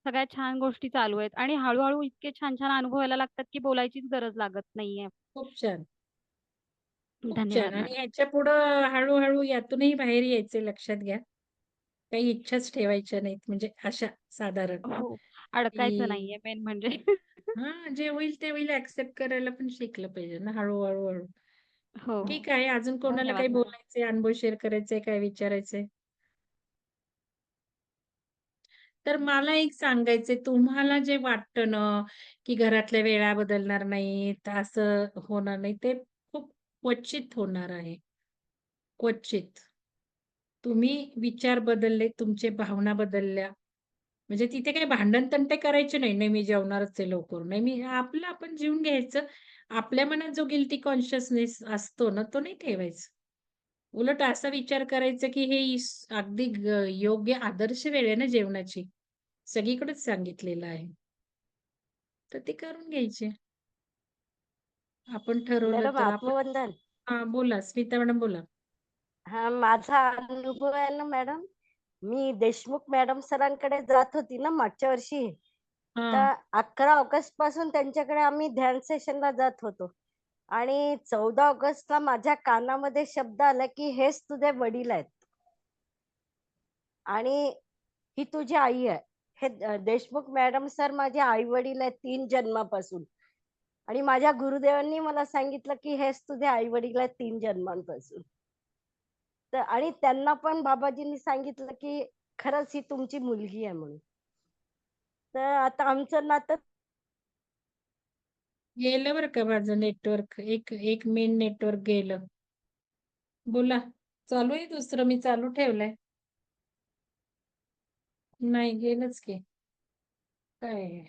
सगळ्या छान गोष्टी चालू आहेत आणि हळू इतके छान-छान अनुभव यायला लागतात, की बोलायचीच गरज लागत नाहीये. खूप छान, खूप छान. धन्यवाद आणि मॅडम. ह्याच्यापुढं हळू-हळू यातूनही बाहेर यायचे लक्षात घ्या. काही इच्छाच ठेवायच्या नाहीत म्हणजे अशा साधारण, हो. अडकायचं की नाहीये मेन म्हणजे. हां, जे होईल ते होईल एक्सेप्ट करायला पण शिकलं पाहिजे ना हळू-हळू, हळू. हो, हो. ठीक आहे. अजून कोणाला काही धन्यवाद मॅडम. बोलायचंय, अनुभव शेअर करायचंय, काय विचारायचंय? तर मला एक सांगायचंय, तुम्हाला जे वाटतं ना, की घरातल्या वेळा बदलणार नाहीत, असं होणार नाही, ते खूप क्वचित होणार आहे. क्वचित. तुम्ही विचार बदलले, तुमचे भावना बदलल्या, म्हणजे तिथे काही भांडण-तंटे करायचे नाही. नाही, मी जेवणारच आहे लवकर. नाही, मी आपलं आपण जेवून घ्यायचं. आपल्या मनात जो गिल्टी कॉन्शियसनेस असतो ना, तो नाही ठेवायचा. उलट असा विचार करायचा, की हे अगदी योग्य आदर्श वेळ आहे ना जेवणाची. सगळीकडेच सांगितलेलं आहे. तर ते करून घ्यायचे. आपण ठरवलं मॅडम तर आपण आत्मवंदन. हां, बोला. स्मिता मॅडम बोला. हा माझा अनुभव आहे ना मॅडम. मी देशमुख मॅडम सरांकडे जात होती ना मागच्या वर्षी. हां. तर 11 ऑगस्ट पासून त्यांच्याकडे आम्ही ध्यान सेशनला जात होतो. आणि 14 ऑगस्टला माझ्या कानामध्ये शब्द आला, की हेच तुझे वडील आहेत आणि ही तुझी आई आहे. हे देशमुख मॅडम सर माझे आई-वडील आहेत 3 जन्मापासून. आणि माझ्या गुरुदेवांनी मला सांगितलं, की हेच तुझे आई-वडील आहेत 3 जन्मांपासून. तर आणि त्यांना पण बाबाजींनी सांगितलं, की खरंच ही तुमची मुलगी आहे म्हणून. तर आता आमचं नातं गेलं बरं का माझं नेटवर्क. एक एक मेन नेटवर्क गेलं. बोला. चालू आहे दुसरं मी चालू ठेवलंय. नाही गेलंच की. काय आहे?